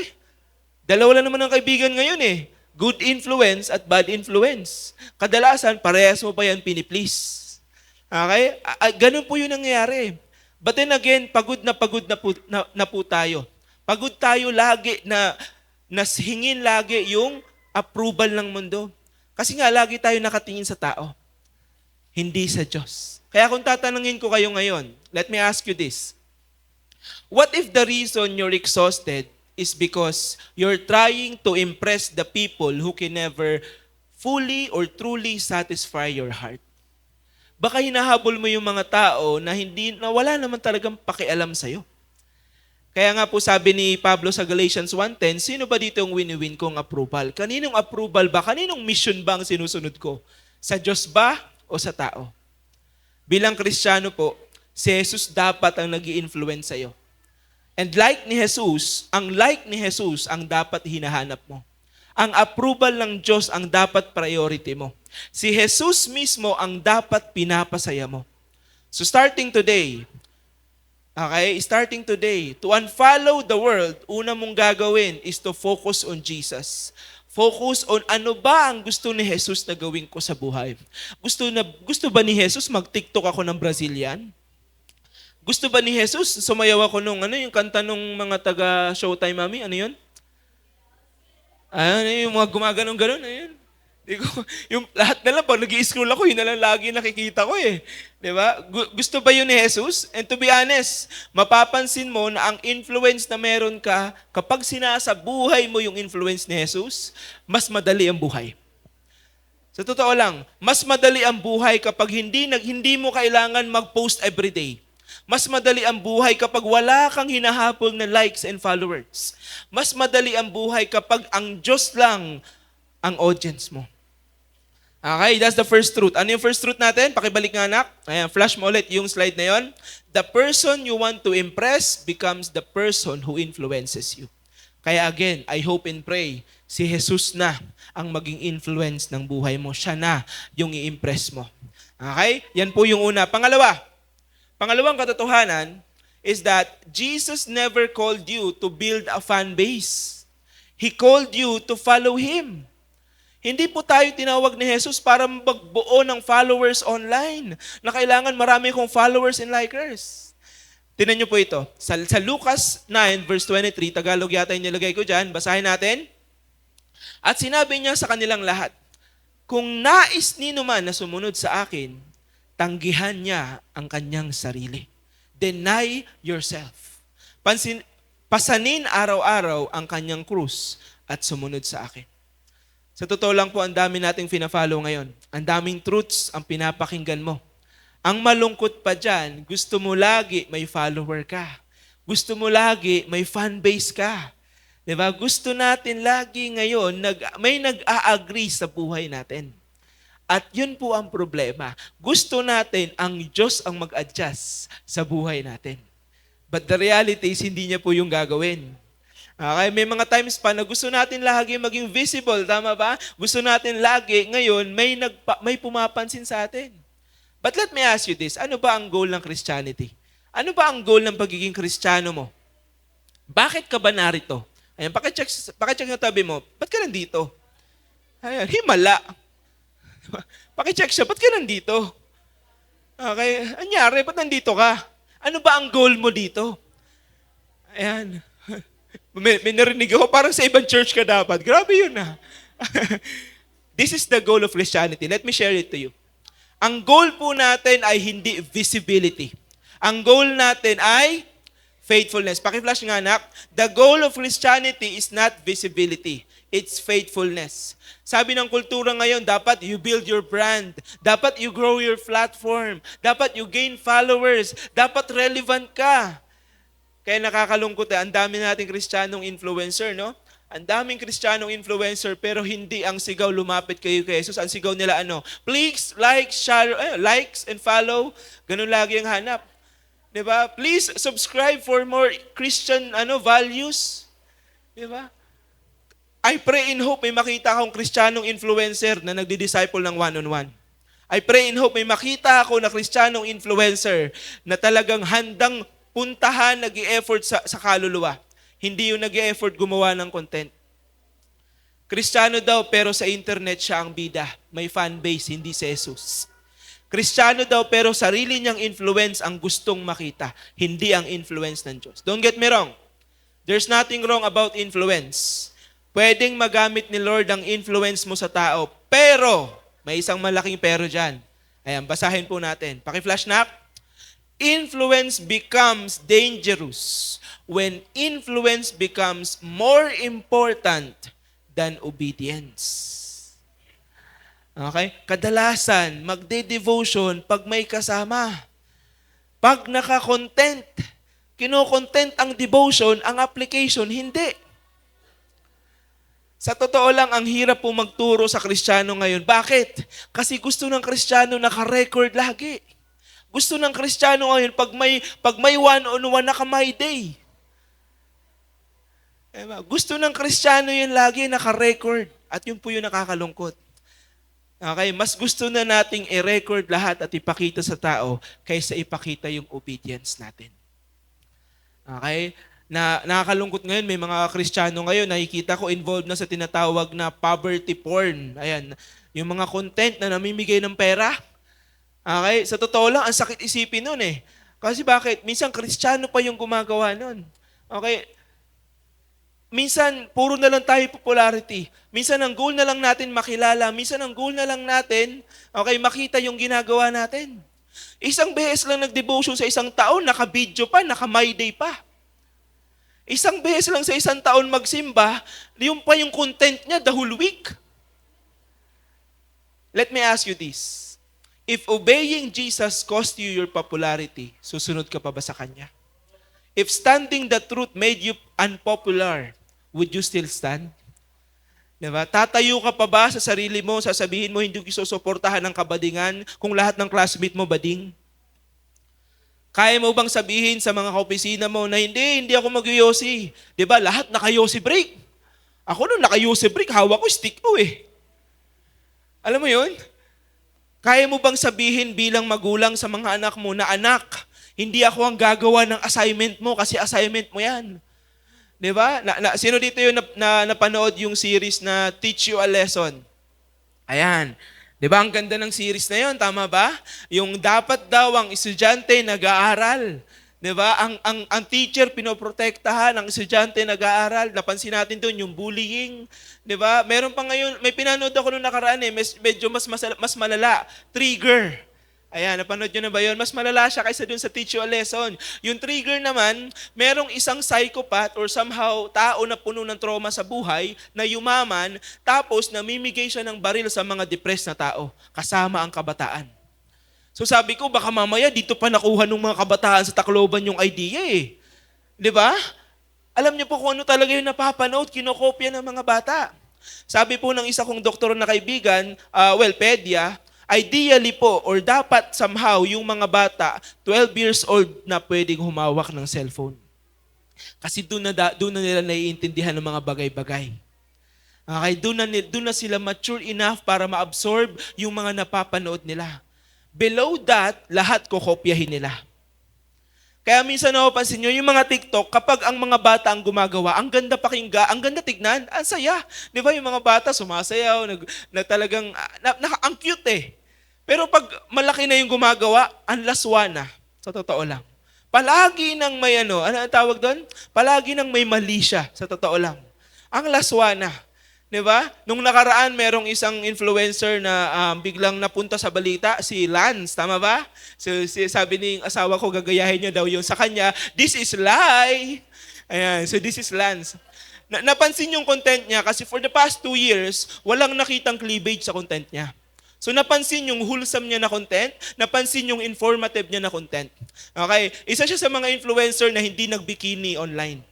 A: Dalawa lang naman ang kaibigan ngayon eh. Good influence at bad influence. Kadalasan, parehas mo pa yan piniplease. Okay? Ganun po yung nangyayari. But then again, pagod na po tayo. Pagod tayo lagi na hingin lagi yung approval ng mundo. Kasi nga, lagi tayo nakatingin sa tao. Hindi sa Diyos. Kaya kung tatanungin ko kayo ngayon, let me ask you this. What if the reason you're exhausted is because you're trying to impress the people who can never fully or truly satisfy your heart? Baka hinahabol mo yung mga tao na wala naman talagang pakialam sa'yo. Kaya nga po sabi ni Pablo sa Galatians 1:10, sino ba dito yung wini-win kong approval? Kaninong approval ba? Kaninong mission ba ang sinusunod ko? Sa Diyos ba o sa tao? Bilang Kristiyano po, si Jesus dapat ang nag-i-influence sa'yo. And like ni Jesus ang dapat hinahanap mo. Ang approval ng Diyos ang dapat priority mo. Si Jesus mismo ang dapat pinapasaya mo. So starting today, to unfollow the world, una mong gagawin is to focus on Jesus. Focus on ano ba ang gusto ni Jesus na gawin ko sa buhay. Gusto ba ni Jesus mag-TikTok ako ng Brazilian? Gusto ba ni Jesus sumayaw ako nung yung kanta nung mga taga Showtime Mami? Ano yun? Yung mga gumaganong-ganon, ayun. Yung lahat na lang, pag nag-i-scroll ako, yun na lang lagi nakikita ko eh. Di ba? Gusto ba yun ni Jesus? And to be honest, mapapansin mo na ang influence na meron ka, kapag sinasabuhay mo yung influence ni Jesus, mas madali ang buhay. Sa totoo lang, mas madali ang buhay kapag hindi mo kailangan mag-post everyday. Mas madali ang buhay kapag wala kang hinahabol na likes and followers. Mas madali ang buhay kapag ang Diyos lang ang audience mo. Okay, that's the first truth. Ano yung first truth natin? Pakibalik nga anak. Ayan, flash mo ulit yung slide na yon. The person you want to impress becomes the person who influences you. Kaya again, I hope and pray, si Jesus na ang maging influence ng buhay mo. Siya na yung i-impress mo. Okay? Yan po yung una. Pangalawang katotohanan is that Jesus never called you to build a fan base. He called you to follow Him. Hindi po tayo tinawag ni Jesus para magbuo ng followers online na kailangan marami kong followers and likers. Tingnan niyo po ito. Sa Lucas 9 verse 23, Tagalog yata yung nilagay ko dyan. Basahin natin. At sinabi niya sa kanilang lahat, kung nais nino man na sumunod sa akin, tanggihan niya ang kanyang sarili. Deny yourself. Pasanin araw-araw ang kanyang krus at sumunod sa akin. Sa totoo lang po, ang dami nating fina-follow ngayon. Ang daming truths ang pinapakinggan mo. Ang malungkot pa dyan, gusto mo lagi may follower ka. Gusto mo lagi may fan base ka. Diba? Gusto natin lagi ngayon, may nag-a-agree sa buhay natin. At yun po ang problema. Gusto natin ang Diyos ang mag-adjust sa buhay natin. But the reality is, hindi niya po yung gagawin. Okay, may mga times pa na gusto natin lagi maging visible, tama ba? Gusto natin lagi, ngayon, may pumapansin sa atin. But let me ask you this, ano ba ang goal ng Christianity? Ano ba ang goal ng pagiging Kristiyano mo? Bakit ka ba narito? Ayan, pakicheck yung tabi mo, ba't ka nandito? Ayan, himala. Pakicheck siya, ba't ka nandito? Okay, anyari, ba't nandito ka? Ano ba ang goal mo dito? Ayan. May narinig ako, parang sa ibang church ka dapat. Grabe yun ah. This is the goal of Christianity. Let me share it to you. Ang goal po natin ay hindi visibility. Ang goal natin ay faithfulness. Paki-flash nga anak. The goal of Christianity is not visibility. It's faithfulness. Sabi ng kultura ngayon, dapat you build your brand. Dapat you grow your platform. Dapat you gain followers. Dapat relevant ka. Kaya nakakalungkot ang dami nating Kristiyanong influencer, no? Ang daming Kristiyanong influencer pero hindi ang sigaw lumapit kayo kay Jesus. Ang sigaw nila ano? Please like, share, likes and follow. Ganun lagi ang hanap. 'Di ba? Please subscribe for more Christian values. 'Di ba? I pray and hope may makita akong Kristiyanong influencer na nagdi-disciple ng one-on-one. I pray and hope may makita ako na Kristiyanong influencer na talagang handang puntahan, nag-i-effort sa kaluluwa. Hindi yung nag-i-effort gumawa ng content. Kristiyano daw pero sa internet siya ang bida. May fan base, hindi si Jesus. Kristiyano daw pero sarili niyang influence ang gustong makita, hindi ang influence ng Diyos. Don't get me wrong. There's nothing wrong about influence. Pwedeng magamit ni Lord ang influence mo sa tao, pero may isang malaking pero dyan. Ayan, basahin po natin. Paki-flash na. Influence becomes dangerous when influence becomes more important than obedience. Okay? Kadalasan, magde-devotion pag may kasama. Pag naka-content, kino-content ang devotion, ang application, hindi. Sa totoo lang, ang hirap po magturo sa Kristiyano ngayon. Bakit? Kasi gusto ng Kristiyano naka-record lagi. Gusto ng Kristiyano ngayon, pag may one-on-one, naka-my day. Gusto ng Kristiyano yun lagi, naka-record. At yun po yung nakakalungkot. Okay? Mas gusto na nating i-record lahat at ipakita sa tao kaysa ipakita yung obedience natin. Okay? Nakakalungkot ngayon, may mga Kristiyano ngayon, nakikita ko involved na sa tinatawag na poverty porn. Ayan, yung mga content na namimigay ng pera. Okay? Sa totoo lang, ang sakit isipin nun eh. Kasi bakit? Minsan Kristiyano pa yung gumagawa nun. Okay? Minsan, puro na lang tayo popularity. Minsan, ang goal na lang natin makilala. Minsan, ang goal na lang natin, makita yung ginagawa natin. Isang beses lang nag-devotion sa isang taon, naka-video pa, naka-my day pa. Isang beses lang sa isang taon magsimba, yung pa yung content niya the whole week. Let me ask you this. If obeying Jesus cost you your popularity, susunod ka pa ba sa Kanya? If standing the truth made you unpopular, would you still stand? Diba? Tatayo ka pa ba sa sarili mo, sasabihin mo hindi ko susuportahan ng kabadingan kung lahat ng classmate mo bading? Kaya mo bang sabihin sa mga kaopisina mo na hindi ako mag-yosi? Diba? Lahat naka-yosi break. Ako nung naka-yosi break, hawak ko stick ko eh. Alam mo yun? Kaya mo bang sabihin bilang magulang sa mga anak mo na anak, hindi ako ang gagawa ng assignment mo kasi assignment mo yan. Diba? Sino dito yung napanood yung series na Teach You a Lesson? Ayan. Diba ang ganda ng series na yon, tama ba? Yung dapat daw ang estudyante nag-aaral. Diba? Ang teacher pinoprotektahan, ang estudyante nag-aaral. Napansin natin doon yung bullying. Diba? Meron pa ngayon, may pinanood ako nung nakaraan medyo mas malala. Trigger. Ayan, napanood nyo na ba yun? Mas malala siya kaysa dun sa teach you a lesson. Yung trigger naman, merong isang psychopath or somehow tao na puno ng trauma sa buhay na yumaman, tapos namimigay siya ng baril sa mga depressed na tao, kasama ang kabataan. So sabi ko, baka mamaya dito pa nakuha ng mga kabataan sa Tacloban yung idea eh. Di ba? Alam niyo po kung ano talaga yung napapanood, kinokopya ng mga bata. Sabi po ng isa kong doktor na kaibigan, pedia, ideally po, or dapat somehow, yung mga bata, 12 years old na pwedeng humawak ng cellphone. Kasi doon na nila naiintindihan ng mga bagay-bagay. Okay, doon na sila mature enough para ma-absorb yung mga napapanood nila. Below that, lahat kokopyahin nila. Kaya minsan napapansin nyo, yung mga TikTok, kapag ang mga bata ang gumagawa, ang ganda pakinggan, ang ganda tignan, ang saya. Di ba yung mga bata sumasayaw, talagang, ang cute eh. Pero pag malaki na yung gumagawa, ang laswa na. Sa totoo lang. Palagi nang may ano ang tawag doon? Palagi nang may mali siya, sa totoo lang. Ang laswa na. Di ba? Nung nakaraan, merong isang influencer na biglang napunta sa balita, si Lance, tama ba? So, sabi ng asawa ko, gagayahin niya daw yung sa kanya, this is lie. Ayan, so this is Lance. Napansin yung content niya kasi for the past 2 years, walang nakitang cleavage sa content niya. So napansin yung wholesome niya na content, napansin yung informative niya na content. Okay? Isa siya sa mga influencer na hindi nagbikini online.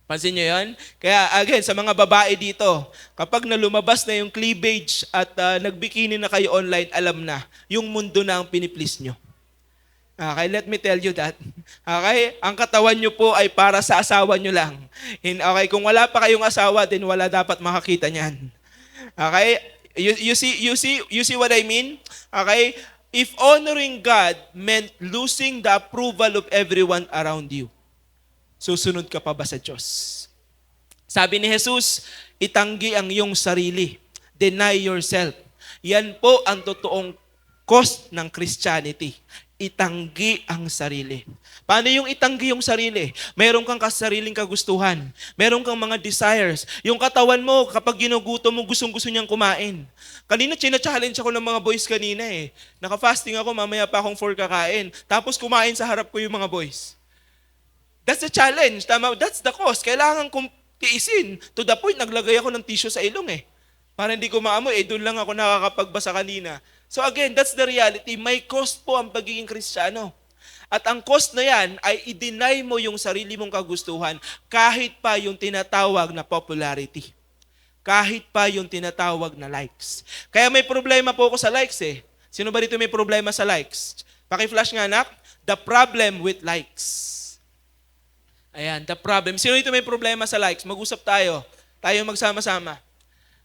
A: Pansin nyo yun? Kaya again, sa mga babae dito, kapag nalumabas na yung cleavage at nagbikini na kayo online, alam na, yung mundo na ang piniplease nyo. Okay, let me tell you that. Okay, ang katawan nyo po ay para sa asawa nyo lang. Okay, kung wala pa kayong asawa, din wala dapat makakita niyan. Okay, you see what I mean? Okay, if honoring God meant losing the approval of everyone around you, susunod ka pa ba sa Diyos? Sabi ni Jesus, itanggi ang iyong sarili. Deny yourself. Yan po ang totoong cost ng Christianity. Itanggi ang sarili. Paano yung itanggi yung sarili? Meron kang sariling kagustuhan. Meron kang mga desires. Yung katawan mo, kapag ginugutom mo, gustong-gusto niyang kumain. Kanina, china-challenge ako ng mga boys kanina eh. Naka-fasting ako, mamaya pa akong 4 kakain. Tapos kumain sa harap ko yung mga boys. That's the challenge. Tama? That's the cost. Kailangan kong tiisin. To the point, naglagay ako ng tissue sa ilong eh. Para hindi ko maamoy, doon lang ako nakakapagbasa kanina. So again, that's the reality. May cost po ang pagiging Kristiyano. At ang cost na yan ay i-deny mo yung sarili mong kagustuhan kahit pa yung tinatawag na popularity. Kahit pa yung tinatawag na likes. Kaya may problema po ako sa likes eh. Sino ba dito may problema sa likes? Paki-flash nga anak. The problem with likes. Ayan, the problem. Sino dito may problema sa likes? Mag-usap tayo. Tayo magsama-sama.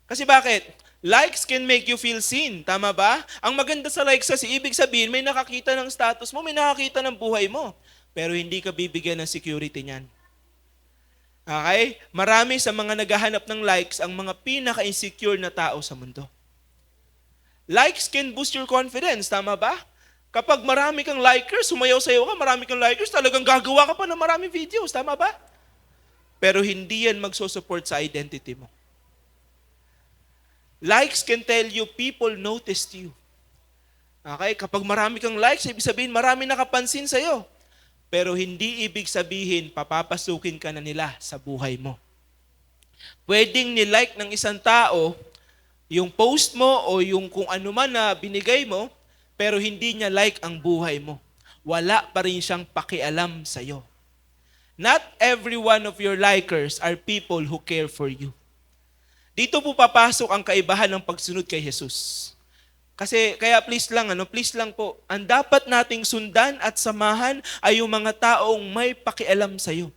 A: Kasi bakit? Likes can make you feel seen. Tama ba? Ang maganda sa likes kasi, ibig sabihin, may nakakita ng status mo, may nakakita ng buhay mo. Pero hindi ka bibigyan ng security niyan. Okay? Marami sa mga naghahanap ng likes ang mga pinaka-insecure na tao sa mundo. Likes can boost your confidence. Tama ba? Kapag marami kang likers, sumayaw-sayaw ka, marami kang likers, talagang gagawa ka pa ng maraming videos. Tama ba? Pero hindi yan magsusupport sa identity mo. Likes can tell you people noticed you. Okay? Kapag marami kang likes, ibig sabihin marami nakapansin sa'yo. Pero hindi ibig sabihin papapasukin ka na nila sa buhay mo. Pwedeng nilike ng isang tao yung post mo o yung kung ano man na binigay mo, pero hindi niya like ang buhay mo. Wala pa rin siyang pakialam sa'yo. Not every one of your likers are people who care for you. Dito po papasok ang kaibahan ng pagsunod kay Jesus. Kasi, kaya please lang po, ang dapat nating sundan at samahan ay yung mga taong may pakialam sa'yo.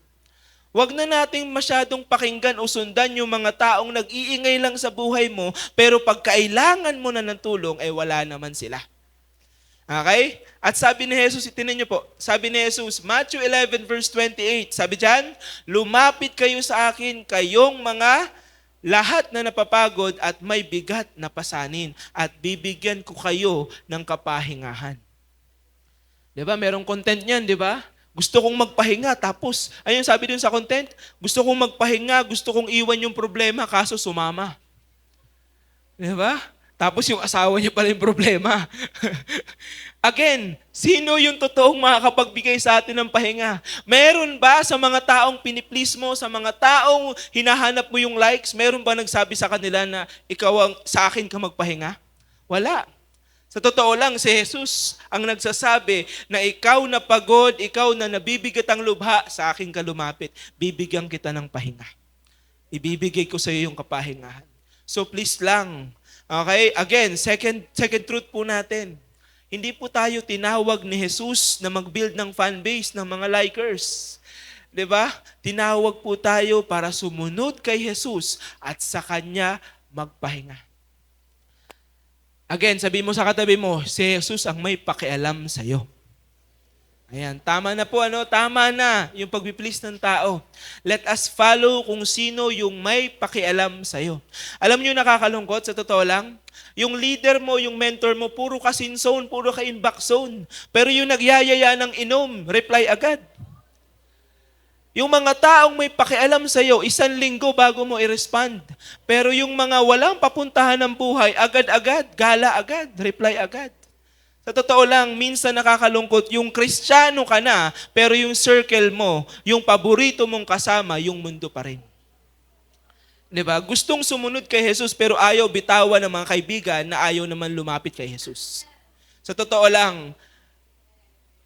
A: Huwag na nating masyadong pakinggan o sundan yung mga taong nag-iingay lang sa buhay mo, pero pag kailangan mo na ng tulong, ay wala naman sila. Okay? At sabi ni Jesus, itinan niyo po, sabi ni Jesus, Matthew 11 verse 28, sabi diyan, lumapit kayo sa akin, kayong mga lahat na napapagod at may bigat na pasanin, at bibigyan ko kayo ng kapahingahan. Diba? Merong content niyan, diba? Gusto kong magpahinga, tapos, ayun sabi dun sa content, gusto kong magpahinga, gusto kong iwan yung problema, kaso sumama. Diba? Tapos yung asawa niya pala yung problema. Again, sino yung totoong makakapagbigay sa atin ng pahinga? Meron ba sa mga taong piniplease mo, sa mga taong hinahanap mo yung likes, meron ba nagsabi sa kanila na ikaw ang sa akin ka magpahinga? Wala. Sa totoo lang, si Jesus ang nagsasabi na ikaw na pagod, ikaw na nabibigat ang lubha, sa akin ka lumapit. Bibigyan kita ng pahinga. Ibibigay ko sa iyo yung kapahingahan. So please lang, okay? Again, second truth po natin. Hindi po tayo tinawag ni Jesus na mag-build ng fan base ng mga likers. 'Di ba? Tinawag po tayo para sumunod kay Jesus at sa Kanya magpahinga. Again, sabi mo sa katabi mo, si Jesus ang may pakialam sa iyo. Ayan, tama na po, tama na yung pag-please ng tao. Let us follow kung sino yung may pakialam sa'yo. Alam niyo nakakalungkot, sa totoo lang, yung leader mo, yung mentor mo, puro ka sin zone, puro ka inbox zone. Pero yung nagyayaya ng inom, reply agad. Yung mga taong may pakialam sa'yo, 1 linggo bago mo i-respond. Pero yung mga walang papuntahan ng buhay, agad-agad, gala agad, reply agad. Sa totoo lang, minsan nakakalungkot, yung Kristiyano ka na, pero yung circle mo, yung paborito mong kasama, yung mundo pa rin. Diba? Gustong sumunod kay Jesus, pero ayaw bitawan ng mga kaibigan na ayaw naman lumapit kay Jesus. Sa totoo lang,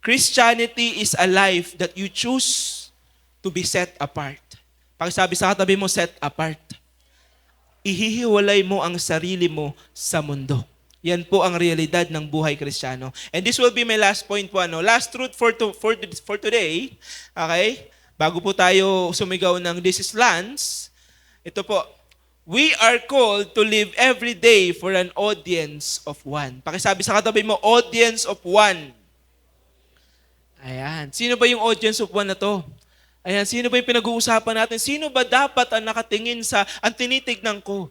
A: Christianity is a life that you choose to be set apart. Pagsabi sa katabi mo, set apart. Ihihiwalay mo ang sarili mo sa mundo. Yan po ang realidad ng buhay Kristiyano. And this will be my last point po. Last truth for today. Okay? Bago po tayo sumigaw ng This is Lance. Ito po. We are called to live every day for an audience of one. Pakisabi sa katabi mo, audience of one. Ayan. Sino ba yung audience of one na to? Ayan. Sino ba yung pinag-uusapan natin? Sino ba dapat ang nakatingin ang tinitignan ko?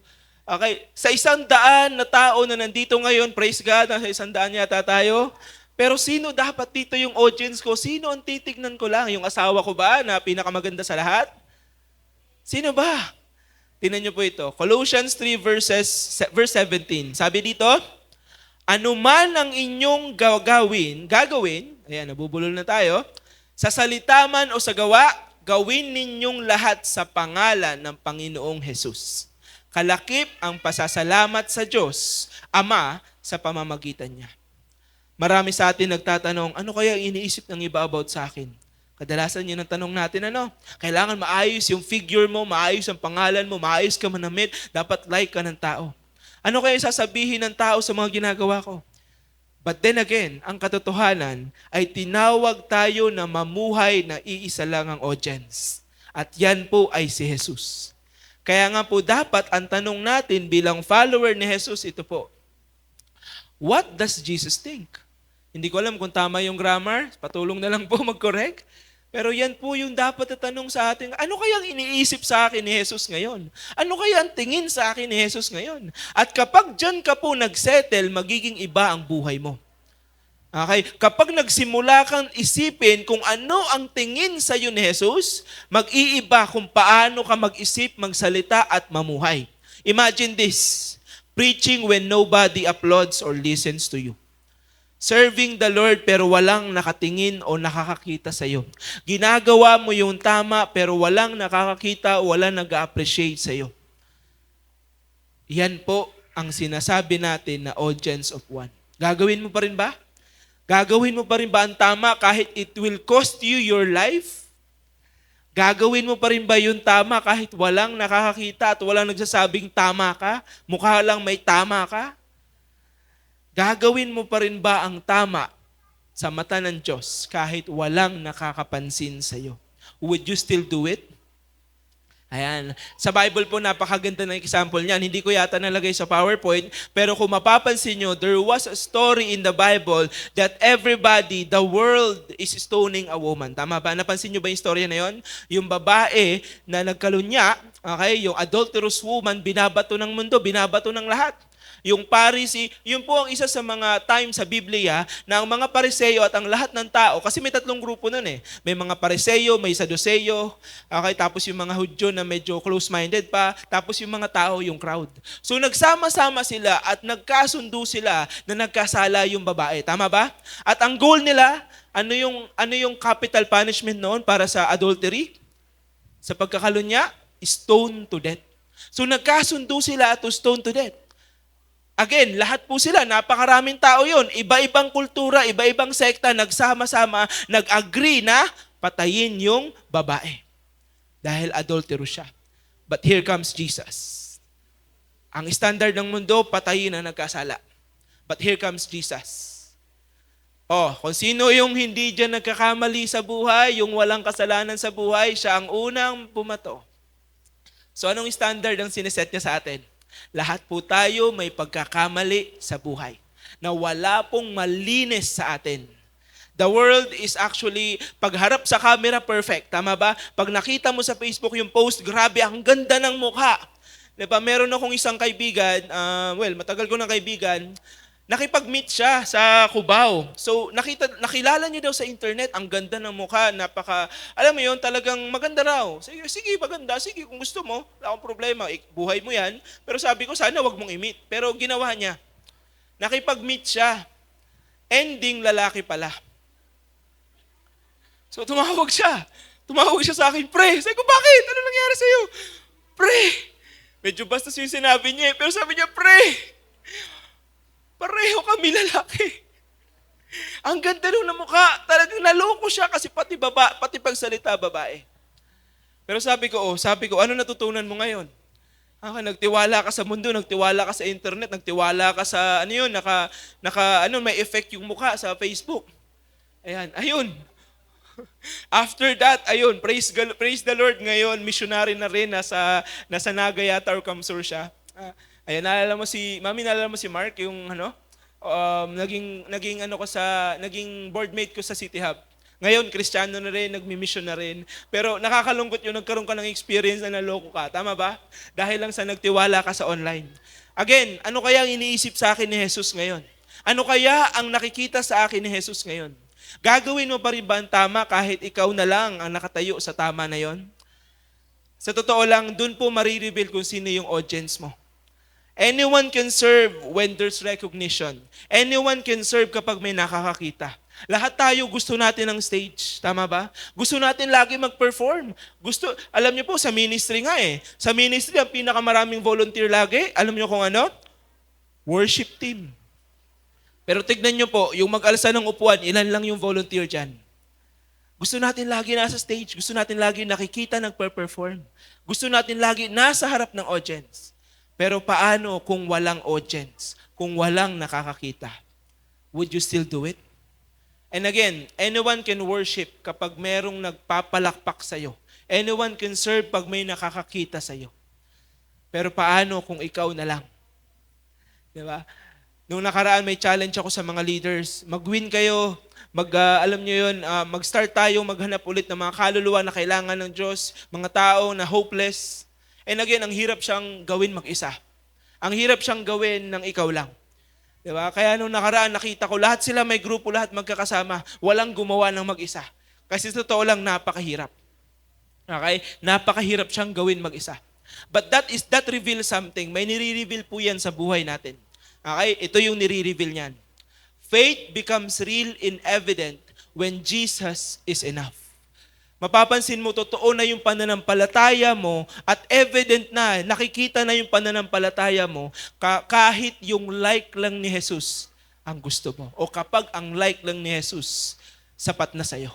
A: Okay, sa 100 na tao na nandito ngayon, praise God, nasa 100 yata tayo. Pero sino dapat dito yung audience ko? Sino ang titignan ko lang? Yung asawa ko ba na pinakamaganda sa lahat? Sino ba? Tingnan niyo po ito. Colossians 3 verse 17. Sabi dito, anuman ang inyong gagawin, ayan, nabubulol na tayo, sa salita man o sa gawa, gawin ninyong lahat sa pangalan ng Panginoong Jesus. Kalakip ang pasasalamat sa Diyos, Ama, sa pamamagitan niya. Marami sa atin nagtatanong, ano kaya iniisip ng iba about sa akin? Kadalasan yun ang tanong natin, Kailangan maayos yung figure mo, maayos ang pangalan mo, maayos ka manamit, dapat like ka ng tao. Ano kaya sasabihin ng tao sa mga ginagawa ko? But then again, ang katotohanan ay tinawag tayo na mamuhay na iisa lang ang audience. At yan po ay si Jesus. Kaya nga po dapat ang tanong natin bilang follower ni Jesus, ito po. What does Jesus think? Hindi ko alam kung tama yung grammar, patulong na lang po mag-correct. Pero yan po yung dapat na tanong sa atin, ano kayang iniisip sa akin ni Jesus ngayon? Ano kaya ang tingin sa akin ni Jesus ngayon? At kapag dyan ka po nagsettle, magiging iba ang buhay mo. Okay? Kapag nagsimula kang isipin kung ano ang tingin sa iyo ni Jesus, mag-iiba kung paano ka mag-isip, magsalita at mamuhay. Imagine this, preaching when nobody applauds or listens to you. Serving the Lord pero walang nakatingin o nakakakita sa iyo. Ginagawa mo yung tama pero walang nakakakita o walang nag-appreciate sa iyo. Yan po ang sinasabi natin na audience of one. Gagawin mo pa rin ba? Gagawin mo pa rin ba ang tama kahit it will cost you your life? Gagawin mo pa rin ba yung tama kahit walang nakakakita at walang nagsasabing tama ka? Mukha lang may tama ka? Gagawin mo pa rin ba ang tama sa mata ng Diyos kahit walang nakakapansin sa iyo? Would you still do it? Ayan. Sa Bible po, napakaganda ng example niyan. Hindi ko yata nalagay sa PowerPoint, pero kung mapapansin nyo, there was a story in the Bible that everybody, the world is stoning a woman. Tama ba? Napansin nyo ba yung story na yon? Yung babae na nagkalunya, okay, yung adulterous woman, binabato ng mundo, binabato ng lahat. Yung Pharisee, yun po ang isa sa mga time sa Biblia na ang mga Pariseo at ang lahat ng tao, kasi may tatlong grupo nun eh. May mga Pariseo, may Saduceo, okay, tapos yung mga Hudyo na medyo close-minded pa, tapos yung mga tao, yung crowd. So nagsama-sama sila at nagkasundo sila na nagkasala yung babae. Tama ba? At ang goal nila, ano yung capital punishment noon para sa adultery? Sa pagkakalunya, stone to death. So nagkasundo sila to stone to death. Again, lahat po sila, napakaraming tao yon, iba-ibang kultura, iba-ibang sekta, nagsama-sama, nag-agree na patayin yung babae. Dahil adulterous siya. But here comes Jesus. Ang standard ng mundo, patayin ang nagkasala. But here comes Jesus. Kung sino yung hindi dyan nagkakamali sa buhay, yung walang kasalanan sa buhay, siya ang unang bumato. So anong standard ang sineset niya sa atin? Lahat po tayo may pagkakamali sa buhay na wala pong malinis sa atin. The world is actually, pagharap sa camera, perfect. Tama ba? Pag nakita mo sa Facebook yung post, grabe, ang ganda ng mukha. Diba? Meron akong isang kaibigan, matagal ko ng kaibigan, nakipag-meet siya sa Cubao. So, nakilala niya daw sa internet, ang ganda ng mukha, alam mo yun, talagang maganda raw. Sige, maganda, sige, kung gusto mo, wala akong problema, buhay mo yan. Pero sabi ko, sana wag mong i-meet. Pero ginawa niya. Nakipag-meet siya. Ending, lalaki pala. So, tumawag siya. Tumawag siya sa akin, pre. Sabi ko, bakit? Ano nangyari sa'yo? Pre. Medyo bastos yung sinabi niya, pero sabi niya, pre. Pareho kami lalaki. Ang ganda nung na mukha. Talagang naloko siya kasi pati pagsalita babae. Pero sabi ko, ano natutunan mo ngayon? Nagtiwala ka sa mundo, nagtiwala ka sa internet, nagtiwala ka sa may effect yung mukha sa Facebook. Ayun. After that, praise the Lord ngayon, missionary na rin, nasa Naga yata or Kamsur siya. Naalala mo si Mark, yung naging boardmate ko sa City Hub. Ngayon, Kristiyano na rin, nagmi-mission na rin. Pero nakakalungkot yung nagkaroon ka ng experience na naloko ka. Tama ba? Dahil lang sa nagtiwala ka sa online. Again, ano kaya ang iniisip sa akin ni Jesus ngayon? Ano kaya ang nakikita sa akin ni Jesus ngayon? Gagawin mo pa rin ba ang tama kahit ikaw na lang ang nakatayo sa tama na yon? Sa totoo lang, dun po marireveal kung sino yung audience mo. Anyone can serve when there's recognition. Anyone can serve kapag may nakakakita. Lahat tayo gusto natin ng stage. Tama ba? Gusto natin lagi mag-perform. Alam niyo po, sa ministry nga eh. Sa ministry, ang pinakamaraming volunteer lagi, alam niyo kung ano? Worship team. Pero tignan niyo po, yung mag-alsa ng upuan, ilan lang yung volunteer dyan. Gusto natin lagi nasa stage. Gusto natin lagi nakikita nag-perform. Gusto natin lagi nasa harap ng audience. Pero paano kung walang audience? Kung walang nakakakita? Would you still do it? And again, anyone can worship kapag merong nagpapalakpak sa'yo. Anyone can serve pag may nakakakita sa'yo. Pero paano kung ikaw na lang? Diba? Nung nakaraan may challenge ako sa mga leaders. Mag-win kayo. Alam nyo yun, mag-start tayo maghanap ulit ng mga kaluluwa na kailangan ng Diyos. Mga tao na hopeless. And again, ang hirap siyang gawin mag-isa. Ang hirap siyang gawin ng ikaw lang. Diba? Kaya nung nakaraan, nakita ko, lahat sila may grupo, lahat magkakasama. Walang gumawa ng mag-isa. Kasi sa totoo lang, napakahirap. Okay? Napakahirap siyang gawin mag-isa. But that reveals something. May nire-reveal po yan sa buhay natin. Okay? Ito yung nire-reveal niyan. Faith becomes real and evident when Jesus is enough. Mapapansin mo, totoo na yung pananampalataya mo at evident na, nakikita na yung pananampalataya mo kahit yung like lang ni Jesus ang gusto mo. O kapag ang like lang ni Jesus, sapat na sa'yo.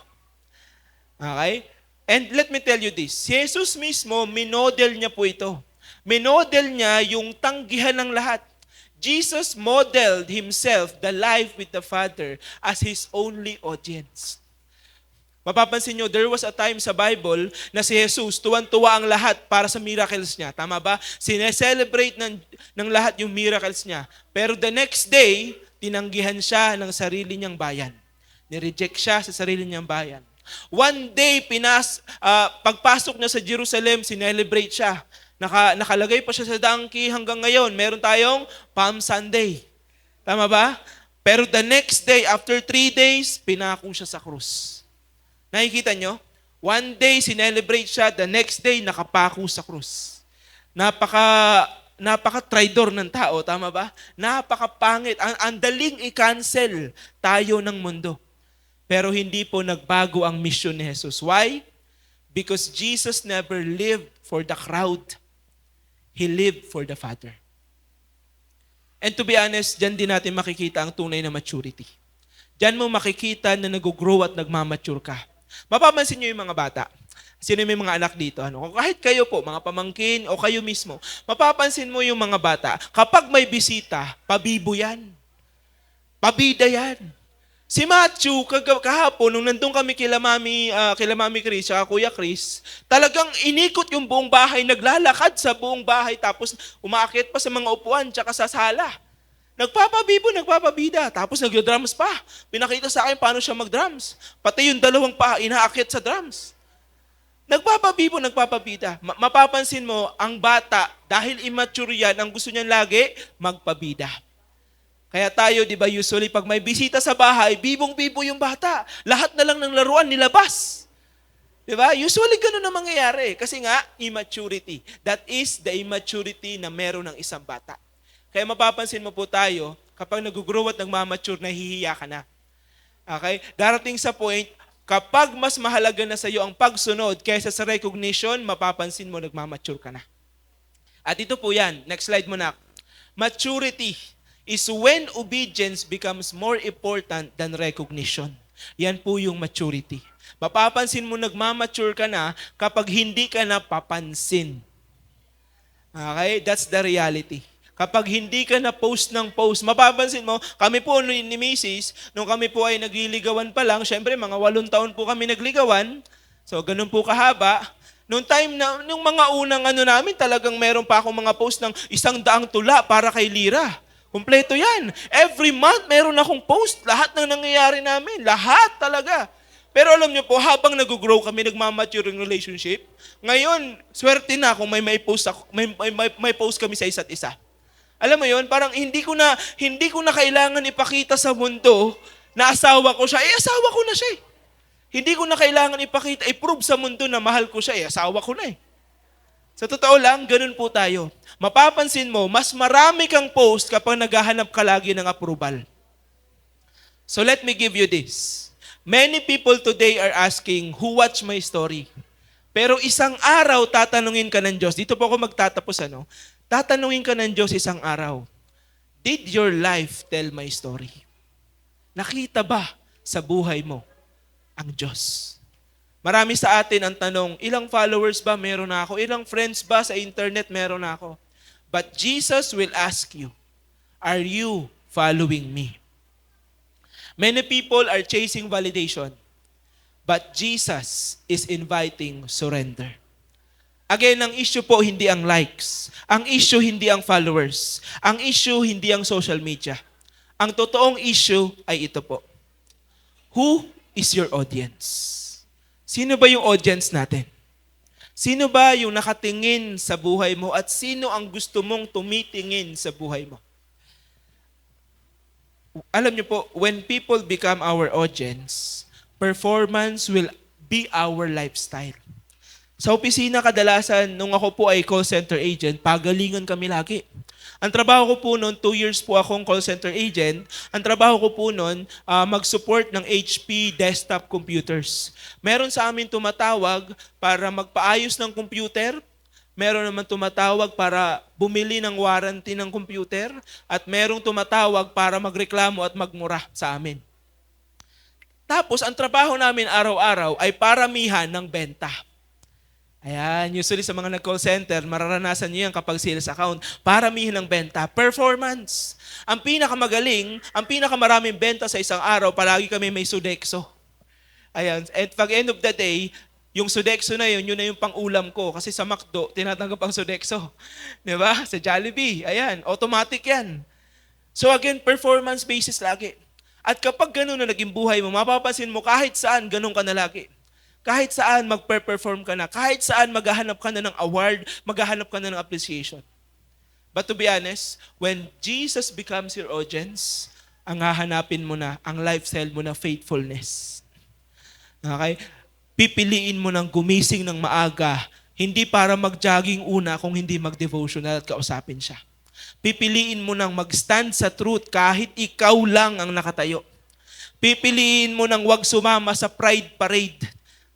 A: Okay? And let me tell you this, si Jesus mismo, minodel niya po ito. Minodel niya yung tanggihan ng lahat. Jesus modeled himself, the life with the Father, as his only audience. Mapapansin nyo, there was a time sa Bible na si Jesus, tuwan-tuwa ang lahat para sa miracles niya. Tama ba? Sineselebrate ng lahat yung miracles niya. Pero the next day, tinanggihan siya ng sarili niyang bayan. Nireject siya sa sarili niyang bayan. One day, pagpasok niya sa Jerusalem, sinelebrate siya. Nakalagay pa siya sa donkey hanggang ngayon. Meron tayong Palm Sunday. Tama ba? Pero the next day, after 3 days, pinako siya sa krus. Nakikita nyo? One day, sinelebrate siya. The next day, nakapako sa krus. Napaka-traidor ng tao, tama ba? Napakapangit. Ang daling i-cancel tayo ng mundo. Pero hindi po nagbago ang mission ni Jesus. Why? Because Jesus never lived for the crowd. He lived for the Father. And to be honest, dyan din natin makikita ang tunay na maturity. Dyan mo makikita na nag-grow at nagmamature ka. Mapapansin nyo yung mga bata. Sino may mga anak dito? Kahit kayo po, mga pamangkin o kayo mismo, mapapansin mo yung mga bata, kapag may bisita, pabibo yan. Pabida yan. Si Matthew, kahapon, nung nandun kami kila Mami Chris, at Kuya Chris, talagang inikot yung buong bahay, naglalakad sa buong bahay, tapos umaakit pa sa mga upuan, tsaka sa sala. Nagpapabibo, nagpapabida, tapos nag-drums pa. Pinakita sa akin paano siya mag-drums. Pati yung dalawang pa, inaakit sa drums. Nagpapabibo, nagpapabida. Mapapansin mo, ang bata, dahil immature yan, ang gusto niyan lagi, magpabida. Kaya tayo, di ba, usually pag may bisita sa bahay, bibong-bibo yung bata. Lahat na lang ng laruan nilabas. Di ba? Usually ganun na mangyayari. Kasi nga, immaturity. That is the immaturity na meron ng isang bata. Kaya mapapansin mo po tayo, kapag nag-grow at nagmamature, nahihiya ka na. Okay? Darating sa point, kapag mas mahalaga na sa iyo ang pagsunod kaysa sa recognition, mapapansin mo nagmamature ka na. At ito po yan. Next slide mo na. Maturity is when obedience becomes more important than recognition. Yan po yung maturity. Mapapansin mo nagmamature ka na kapag hindi ka na papansin. Okay? That's the reality. Kapag hindi ka na post ng post, mapapansin mo, kami po ni Mrs., nung kami po ay nagliligawan pa lang, syempre mga 8 taon po kami nagligawan, so ganun po kahaba. Nung mga unang namin, talagang meron pa akong mga post ng 100 tula para kay Lira. Kompleto yan. Every month, meron akong post. Lahat ng nangyayari namin. Lahat talaga. Pero alam niyo po, habang nag-grow kami, nagmamature yung relationship, ngayon, swerte na kung may post kami sa isa't isa. Alam mo yun, parang hindi ko na kailangan ipakita sa mundo na asawa ko siya. Asawa ko na siya. Hindi ko na kailangan i-prove sa mundo na mahal ko siya. Asawa ko na. Sa totoo lang, ganun po tayo. Mapapansin mo, mas marami kang post kapag naghahanap ka lagi ng approval. So let me give you this. Many people today are asking, who watched my story? Pero isang araw, tatanungin ka ng Diyos. Dito po ako magtatapos, Tatanungin ka ng Diyos isang araw, did your life tell my story? Nakita ba sa buhay mo ang Diyos? Marami sa atin ang tanong, ilang followers ba meron na ako? Ilang friends ba sa internet meron na ako? But Jesus will ask you, are you following me? Many people are chasing validation, but Jesus is inviting surrender. Again, ang issue po hindi ang likes. Ang issue hindi ang followers. Ang issue hindi ang social media. Ang totoong issue ay ito po. Who is your audience? Sino ba yung audience natin? Sino ba yung nakatingin sa buhay mo at sino ang gusto mong tumitingin sa buhay mo? Alam niyo po, when people become our audience, performance will be our lifestyle. Sa opisina kadalasan, nung ako po ay call center agent, pagalingan kami lagi. Ang trabaho ko po noon, 2 years po akong call center agent. Ang trabaho ko po noon, mag-support ng HP desktop computers. Meron sa amin tumatawag para magpaayos ng computer. Meron naman tumatawag para bumili ng warranty ng computer. At merong tumatawag para magreklamo at magmura sa amin. Tapos, ang trabaho namin araw-araw ay paramihan ng benta. Ayan, usually sa mga nag-call center, mararanasan niyo yan kapag sales account. Paramihan ng benta, performance. Ang pinakamagaling, ang pinakamaraming benta sa isang araw, palagi kami may Sodexo. Ayan, at pag end of the day, yung Sodexo na yun na yung pang-ulam ko. Kasi sa McDo, tinatanggap ang Sodexo. Di ba? Sa Jollibee, ayan, automatic yan. So again, performance basis lagi. At kapag ganun na naging buhay mo, mapapansin mo kahit saan, ganun ka na lagi. Kahit saan magpe-perform ka na, kahit saan maghahanap ka na ng award, maghahanap ka na ng appreciation. But to be honest, when Jesus becomes your audience, ang hahanapin mo na, ang lifestyle mo na faithfulness. Okay? Pipiliin mo ng gumising ng maaga, hindi para mag-jogging una kung hindi mag-devotional at kausapin siya. Pipiliin mo ng mag-stand sa truth kahit ikaw lang ang nakatayo. Pipiliin mo ng wag sumama sa pride parade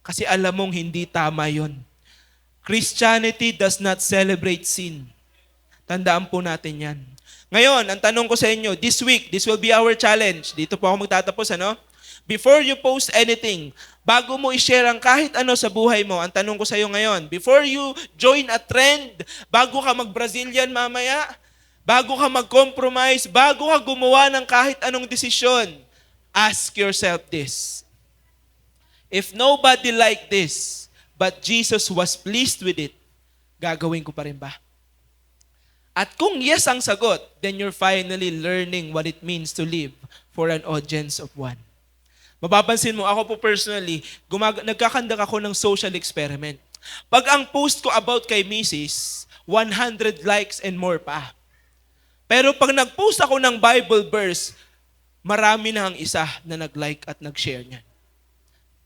A: kasi alam mong hindi tama yon. Christianity does not celebrate sin. Tandaan po natin yan. Ngayon, ang tanong ko sa inyo, this week, this will be our challenge. Dito po ako magtatapos, ano? Before you post anything, bago mo i-share ang kahit ano sa buhay mo, ang tanong ko sa iyo ngayon, before you join a trend, bago ka mag-Brazilian mamaya, bago ka mag-compromise, bago ka gumawa ng kahit anong desisyon, ask yourself this. If nobody liked this, but Jesus was pleased with it, gagawin ko pa rin ba? At kung yes ang sagot, then you're finally learning what it means to live for an audience of one. Mapapansin mo, ako po personally, nagkakandak ako ng social experiment. Pag ang post ko about kay Mrs., 100 likes and more pa. Pero pag nag-post ako ng Bible verse, marami na ang isa na nag-like at nag-share niyan.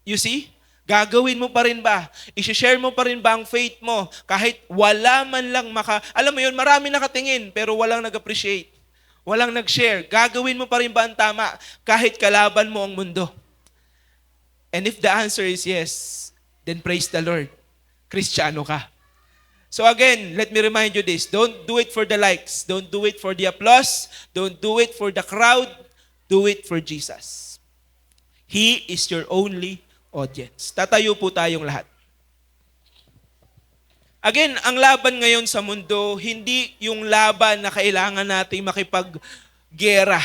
A: You see? Gagawin mo pa rin ba? I-share mo pa rin ba ang faith mo? Kahit wala man lang alam mo yun, marami nakatingin pero walang nag-appreciate. Walang nag-share. Gagawin mo pa rin ba ang tama? Kahit kalaban mo ang mundo. And if the answer is yes, then praise the Lord. Kristiyano ka. So again, let me remind you this. Don't do it for the likes. Don't do it for the applause. Don't do it for the crowd. Do it for Jesus. He is your only audience. Tatayo po tayong lahat. Again, ang laban ngayon sa mundo, hindi yung laban na kailangan nating makipaggera.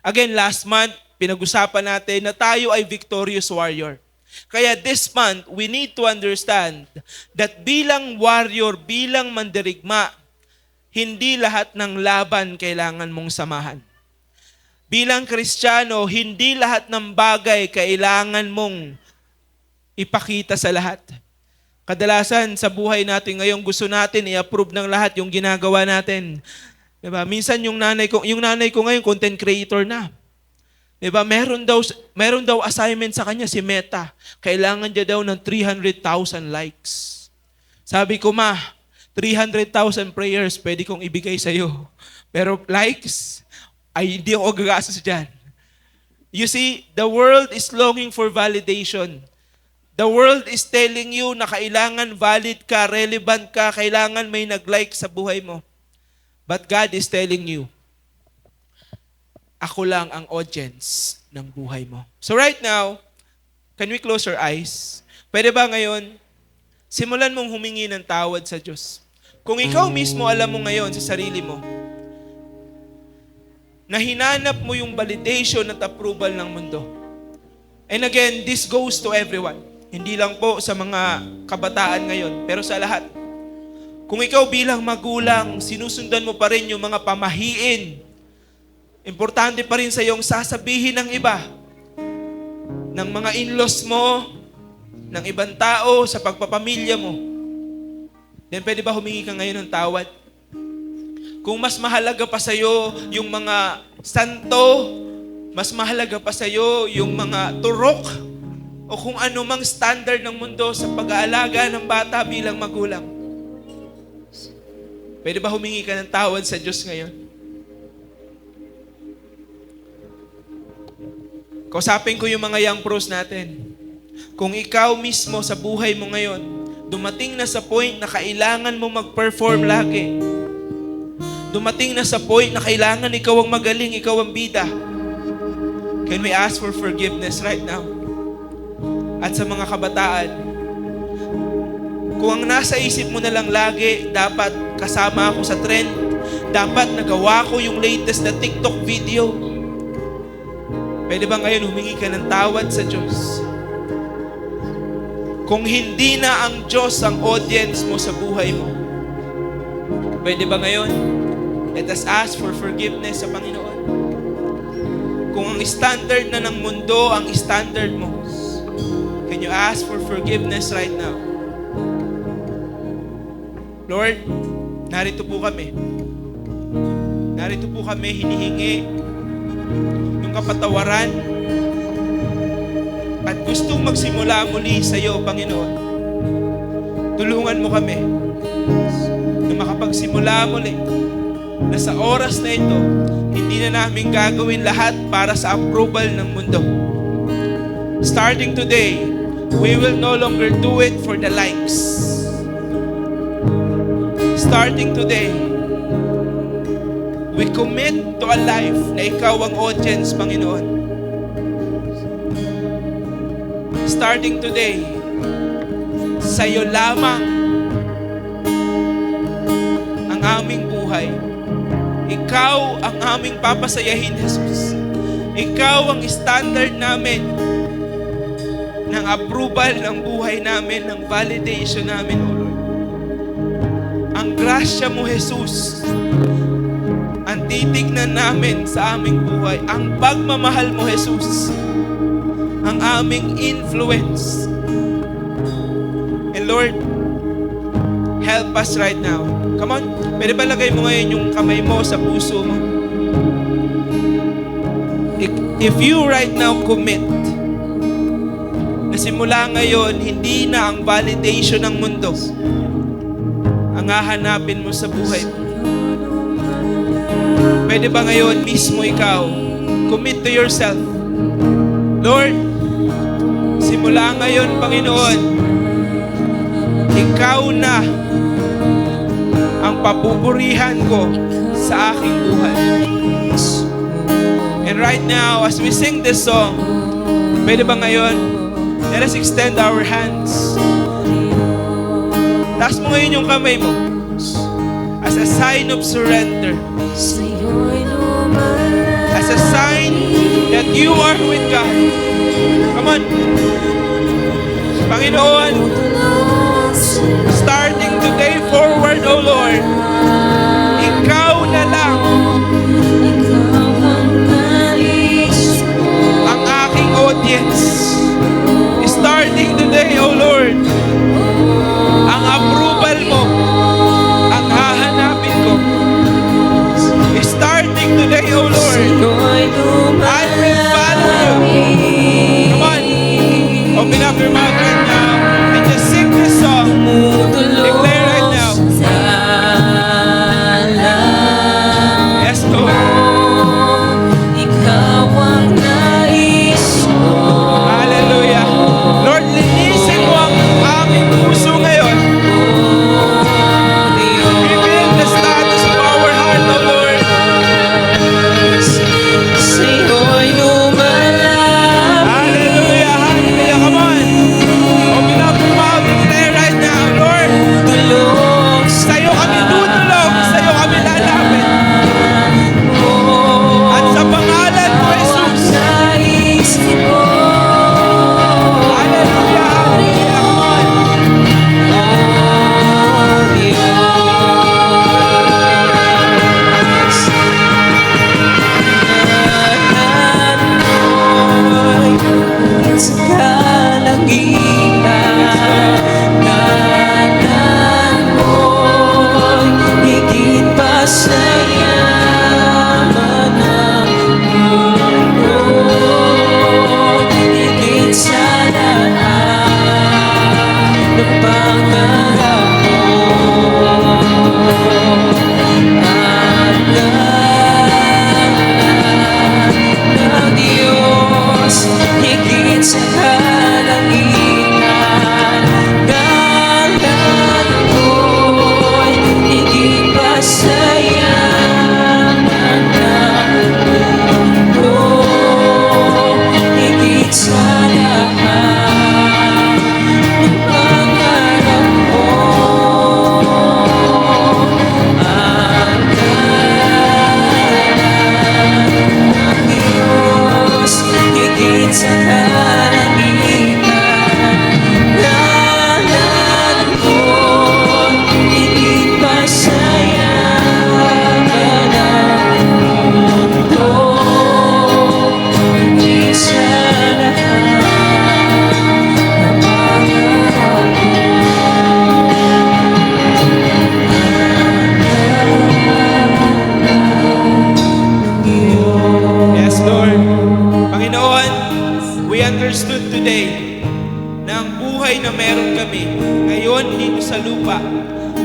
A: Again, last month, pinag-usapan natin na tayo ay victorious warrior. Kaya this month, we need to understand that bilang warrior, bilang mandirigma, hindi lahat ng laban kailangan mong samahan. Bilang Kristiyano, hindi lahat ng bagay kailangan mong ipakita sa lahat. Kadalasan sa buhay natin ngayon, gusto natin i-approve ng lahat yung ginagawa natin. Diba? Minsan yung nanay ko ngayon, content creator na. Diba? Meron daw assignment sa kanya si Meta. Kailangan niya daw ng 300,000 likes. Sabi ko, ma, 300,000 prayers pwede kong ibigay sa iyo. Pero likes, ay hindi ako gagastos dyan. You see, the world is longing for validation. The world is telling you na kailangan valid ka, relevant ka, kailangan may nag-like sa buhay mo. But God is telling you, ako lang ang audience ng buhay mo. So right now, can we close our eyes? Pwede ba ngayon, simulan mong humingi ng tawad sa Diyos. Kung ikaw mismo alam mo ngayon sa sarili mo, na hinanap mo yung validation at approval ng mundo. And again, this goes to everyone. Hindi lang po sa mga kabataan ngayon, pero sa lahat. Kung ikaw bilang magulang, sinusundan mo pa rin yung mga pamahiin, importante pa rin sa iyong sasabihin ng iba, ng mga in-laws mo, ng ibang tao, sa pagpapamilya mo. Then pwede ba humingi ka ngayon ng tawad? Kung mas mahalaga pa sa iyo yung mga santo, mas mahalaga pa sa iyo yung mga turok, o kung ano mang standard ng mundo sa pag-aalaga ng bata bilang magulang. Pwede ba humingi ka ng tawad sa Diyos ngayon? Kausapin ko yung mga young pros natin. Kung ikaw mismo sa buhay mo ngayon, dumating na sa point na kailangan mo mag-perform lagi. Dumating na sa point na kailangan ikaw ang magaling, ikaw ang bida. Can we ask for forgiveness right now? At sa mga kabataan, kung ang nasa isip mo na lang lagi, dapat kasama ako sa trend, dapat nagawa ko yung latest na TikTok video, pwede ba ngayon humingi ka ng tawad sa Diyos? Kung hindi na ang Diyos ang audience mo sa buhay mo, pwede ba ngayon? Let us ask for forgiveness sa Panginoon. Kung ang standard na ng mundo, ang standard mo, can Can you ask for forgiveness right now? Lord, narito po kami. Narito po kami, hinihingi yung kapatawaran at gustong magsimula muli sa iyo, Panginoon. Tulungan mo kami na makapagsimula muli na sa oras na ito, hindi na namin gagawin lahat para sa approval ng mundo. Starting today, we will no longer do it for the likes. Starting today, we commit to a life na ikaw ang audience, Panginoon. Starting today, sa'yo lamang ang aming buhay. Ikaw ang aming papasayahin, Jesus. Ikaw ang standard namin ng approval ng buhay namin, ng validation namin, O Lord. Ang grasya mo, Jesus, ang titignan namin sa aming buhay. Ang pagmamahal mo, Jesus, ang aming influence. And Lord, help us right now. Come on, pwede ba lagay mo ngayon yung kamay mo sa puso mo? If you right now commit na simula ngayon, hindi na ang validation ng mundo ang hahanapin mo sa buhay mo. Pwede ba ngayon mismo ikaw commit to yourself? Lord, simula ngayon, Panginoon, ikaw na ang papupurihan ko sa aking buhay. And right now, as we sing this song, pwede ba ngayon, let us extend our hands. Taas mo ngayon yung kamay mo as a sign of surrender. As a sign that you are with God. Come on. Panginoon, starting today forward, O Lord, ikaw na lang ang aking audience. Starting today, O Lord, ang approval mo ang hahanapin ko. Starting today, O Lord, I will follow you. Come on, open up your mouth right now and just sing this song. Declare right now.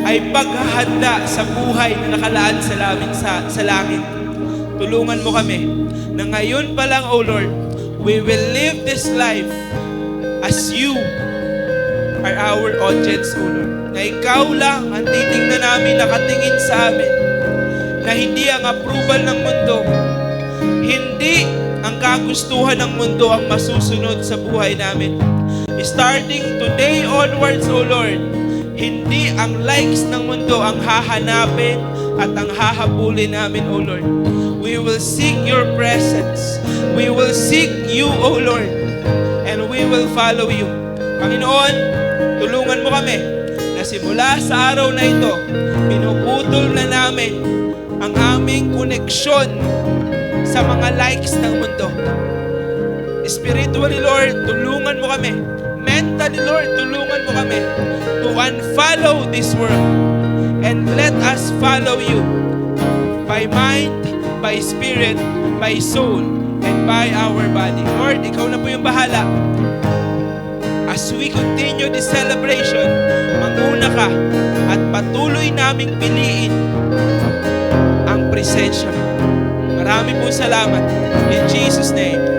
A: ay paghahanda sa buhay na nakalaan sa langit. Tulungan mo kami na ngayon pa lang, O Lord, we will live this life as you are our audience, O Lord. Na ikaw lang ang titingnan namin, nakatingin sa amin. Na hindi ang approval ng mundo, hindi ang kagustuhan ng mundo ang masusunod sa buhay namin. Starting today onwards, O Lord, hindi ang likes ng mundo ang hahanapin at ang hahabulin namin, O Lord. We will seek your presence. We will seek you, O Lord. And we will follow you. Panginoon, tulungan mo kami na simula sa araw na ito, pinuputol na namin ang aming koneksyon sa mga likes ng mundo. Spiritually, Lord, tulungan mo kami. Mentally, Lord, tulungan mo kami to unfollow this world and let us follow you by mind, by spirit, by soul, and by our body. Lord, ikaw na po yung bahala. As we continue this celebration, manguna ka at patuloy naming piliin ang presensya mo. Marami po salamat. In Jesus' name.